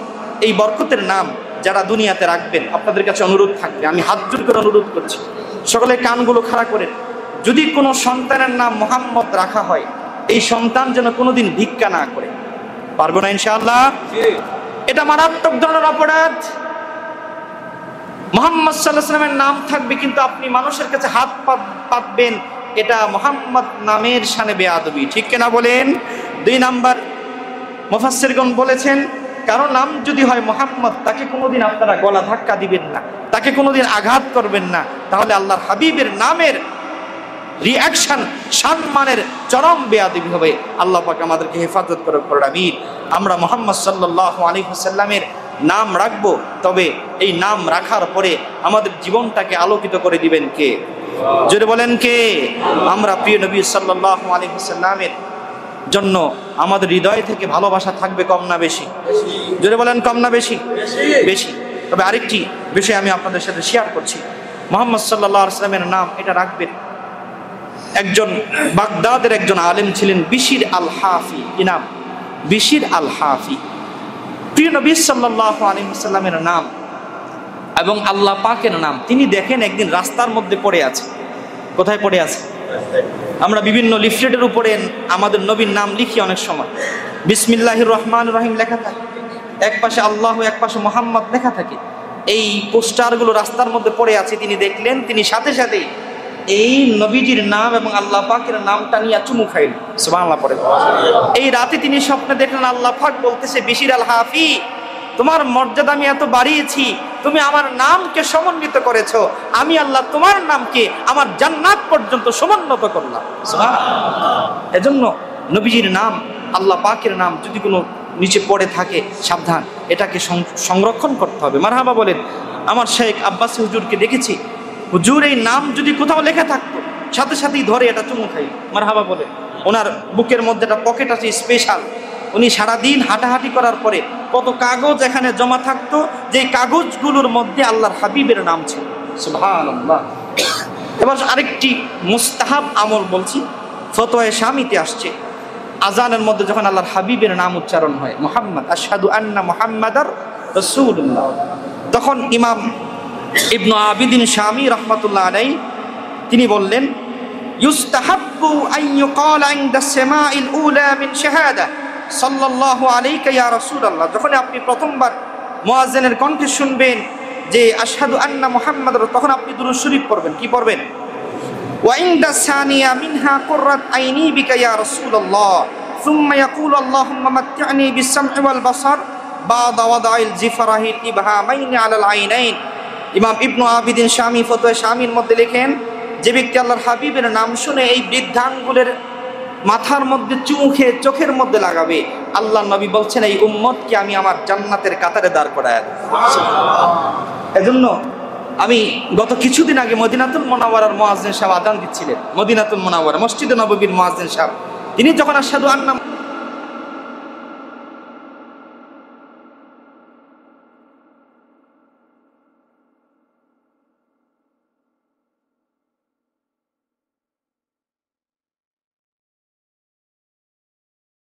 এই বরকতের নাম যারা দুনিয়াতে রাখবেন, আপনাদের কাছে অনুরোধ থাকবে, আমি হাত জোর করে অনুরোধ করছি, সকলে কানগুলো খাড়া করেন। যদি কোনো সন্তানের নাম মুহাম্মদ রাখা হয়, এই সন্তান যেন কোনোদিন ভিক্ষা না করে। পারবো না ইনশাআল্লাহ? এটা মারাত্মক ধরনের অপরাধ। মুহাম্মদ সাল্লাল্লাহু আলাইহি ওয়াসাল্লামের নাম থাকবে কিন্তু আপনি মানুষের কাছে হাত পাতবেন, এটা মুহাম্মদ নামের শানে বেয়াদবি, ঠিক কিনা বলেন? 2 নাম্বার, মুফাসসিরগণ বলেছেন, কারো নাম যদি হয় মুহাম্মদ, তাকে কোনোদিন আপনারা গলা ধাক্কা দিবেন না, তাকে কোনোদিন আঘাত করবেন না, তাহলে আল্লাহর হাবিবের নামের রিঅ্যাকশন সম্মানের চরম বেয়াদবি হবে। আল্লাহ পাক আমাদেরকে হেফাজত করুন। আমিন। আমরা মুহাম্মদ সাল্লাল্লাহু আলাইহি ওয়াসাল্লামের নাম রাখবো, তবে এই নাম রাখার পরে আমাদের জীবনটাকে আলোকিত করে দিবেন কে? জোরে বলেন কে? আমরা প্রিয় নবী সাল্লাল্লাহু আলাইহি ওয়াসাল্লামের জন্য আমাদের হৃদয় থেকে ভালোবাসা থাকবে কম না বেশি? জোরে বলেন, কম না বেশি? বেশি। তবে আরেকটি বিষয় আমি আপনাদের সাথে শেয়ার করছি। মুহাম্মদ সাল্লাল্লাহু আলাইহি ওয়াসাল্লামের নাম এটা রাখবেন। একজন বাগদাদের একজন আলেম ছিলেন বিশির আল হাফি। কি নাম? বিশির আল হাফি। প্রিয় নবী সাল্লাল্লাহু আলাইহি ওয়াসাল্লামের নাম এবং আল্লাহ পাকের নাম। তিনি দেখেন একদিন রাস্তার মধ্যে পড়ে আছে। কোথায় পড়ে আছে? আমরা বিভিন্ন লিফলেটের উপরে আমাদের নবীর নাম লিখি, অনেক সময় বিসমিল্লাহির রহমানির রহিম লেখা থাকে, এক পাশে আল্লাহ, এক পাশে মোহাম্মদ লেখা থাকে। এই পোস্টারগুলো রাস্তার মধ্যে পড়ে আছে। তিনি দেখলেন, তিনি সাথে সাথে এই নবীজির নাম এবং আল্লাহ পাকের নামটা নিয়ে চুমু খাইল। সুবহানাল্লাহ পড়ে। এই রাতে তিনি স্বপ্নে দেখলেন আল্লাহ পাক বলতেছে, বিশির আল হাফি, তোমার মর্যাদা আমি এত বাড়িয়েছি, তুমি আমার নামকে সমন্বিত করেছো, আমি আল্লাহ তোমার নামকে আমার জান্নাত পর্যন্ত সমুন্নত করলাম। সুবহানাল্লাহ। এজন্য নবীজির নাম, আল্লাহ পাকের নাম যদি কোনো নিচে পড়ে থাকে, সাবধান, এটাকে সংরক্ষণ করতে হবে। মারহাবা বলেন। আমার শেখ আব্বাস হুজুরকে দেখেছি, হুজুর এই নাম যদি কোথাও লেখা থাকতো সাথে সাথেই ধরে এটা চুমু খাই। মারহাবা বলেন। ওনার বুকের মধ্যে একটা পকেট আছে স্পেশাল। উনি সারাদিন হাঁটাহাঁটি করার পরে কত কাগজ এখানে জমা থাকতো, যে কাগজগুলোর মধ্যে আল্লাহর হাবিবের নাম ছিল। সুবহানাল্লাহ। এবার আরেকটি মুস্তাহাব আমল বলছি, ফতোয়ায়ে শামিতে আসছে, আজানের মধ্যে যখন আল্লাহর হাবিবের নাম উচ্চারণ হয়, মুহাম্মদ, আশহাদু আন্না মুহাম্মাদার রাসূলুল্লাহ, তখন ইমাম ইবনু আবিদিন শামি রাহমাতুল্লাহ আলাইহি তিনি বললেন, ইউস্তাহাব্বু আন ইউকালা ইনদা সামাইল উলা মিন শাহাদা সাল্লাল্লাহু আলাইকা ইয়া রাসূলুল্লাহ। যখন আপনি প্রথমবার মুয়াজ্জিনের কণ্ঠে শুনবেন যে আশহাদু আন্না মুহাম্মাদার, তখন আপনি দুরূদ শরীফ পড়বেন। কি পড়বেন? ওয়া ইনদা সানিয়া মিনহা কুররাত আইনি বিকা ইয়া রাসূলুল্লাহ, সুম্মা ইয়াকুলু আল্লাহুম্মা মাত্তি'নি বিস-সাম'i ওয়াল বাসার বা'দা ওয়াদা'ইল জিফরাহিল ইবহামাইনি আলাল আইনাইন। ইমাম ইবনু আবিদিন শামি ফতোয়া শামির মধ্যে লেখেন, যে ব্যক্তি আল্লাহর হাবিবের নাম শুনে এই বৃদ্ধাঙ্গুলের মাথার মধ্যে চুমু খেয়ে চোখের মধ্যে লাগাবে, আল্লাহ নবী বলছেন এই উম্মতকে আমি আমার জান্নাতের কাতারে দাঁড় করায় দেব। এজন্য আমি গত কিছুদিন আগে মদিনাতুল মুনাওয়ারার মুয়াজ্জিন সাহেব আযান দিচ্ছিলেন, মদিনাতুল মুনাওয়ারা মসজিদে নববীর মুয়াজ্জিন সাহেব, তিনি যখন আশহাদু আন্না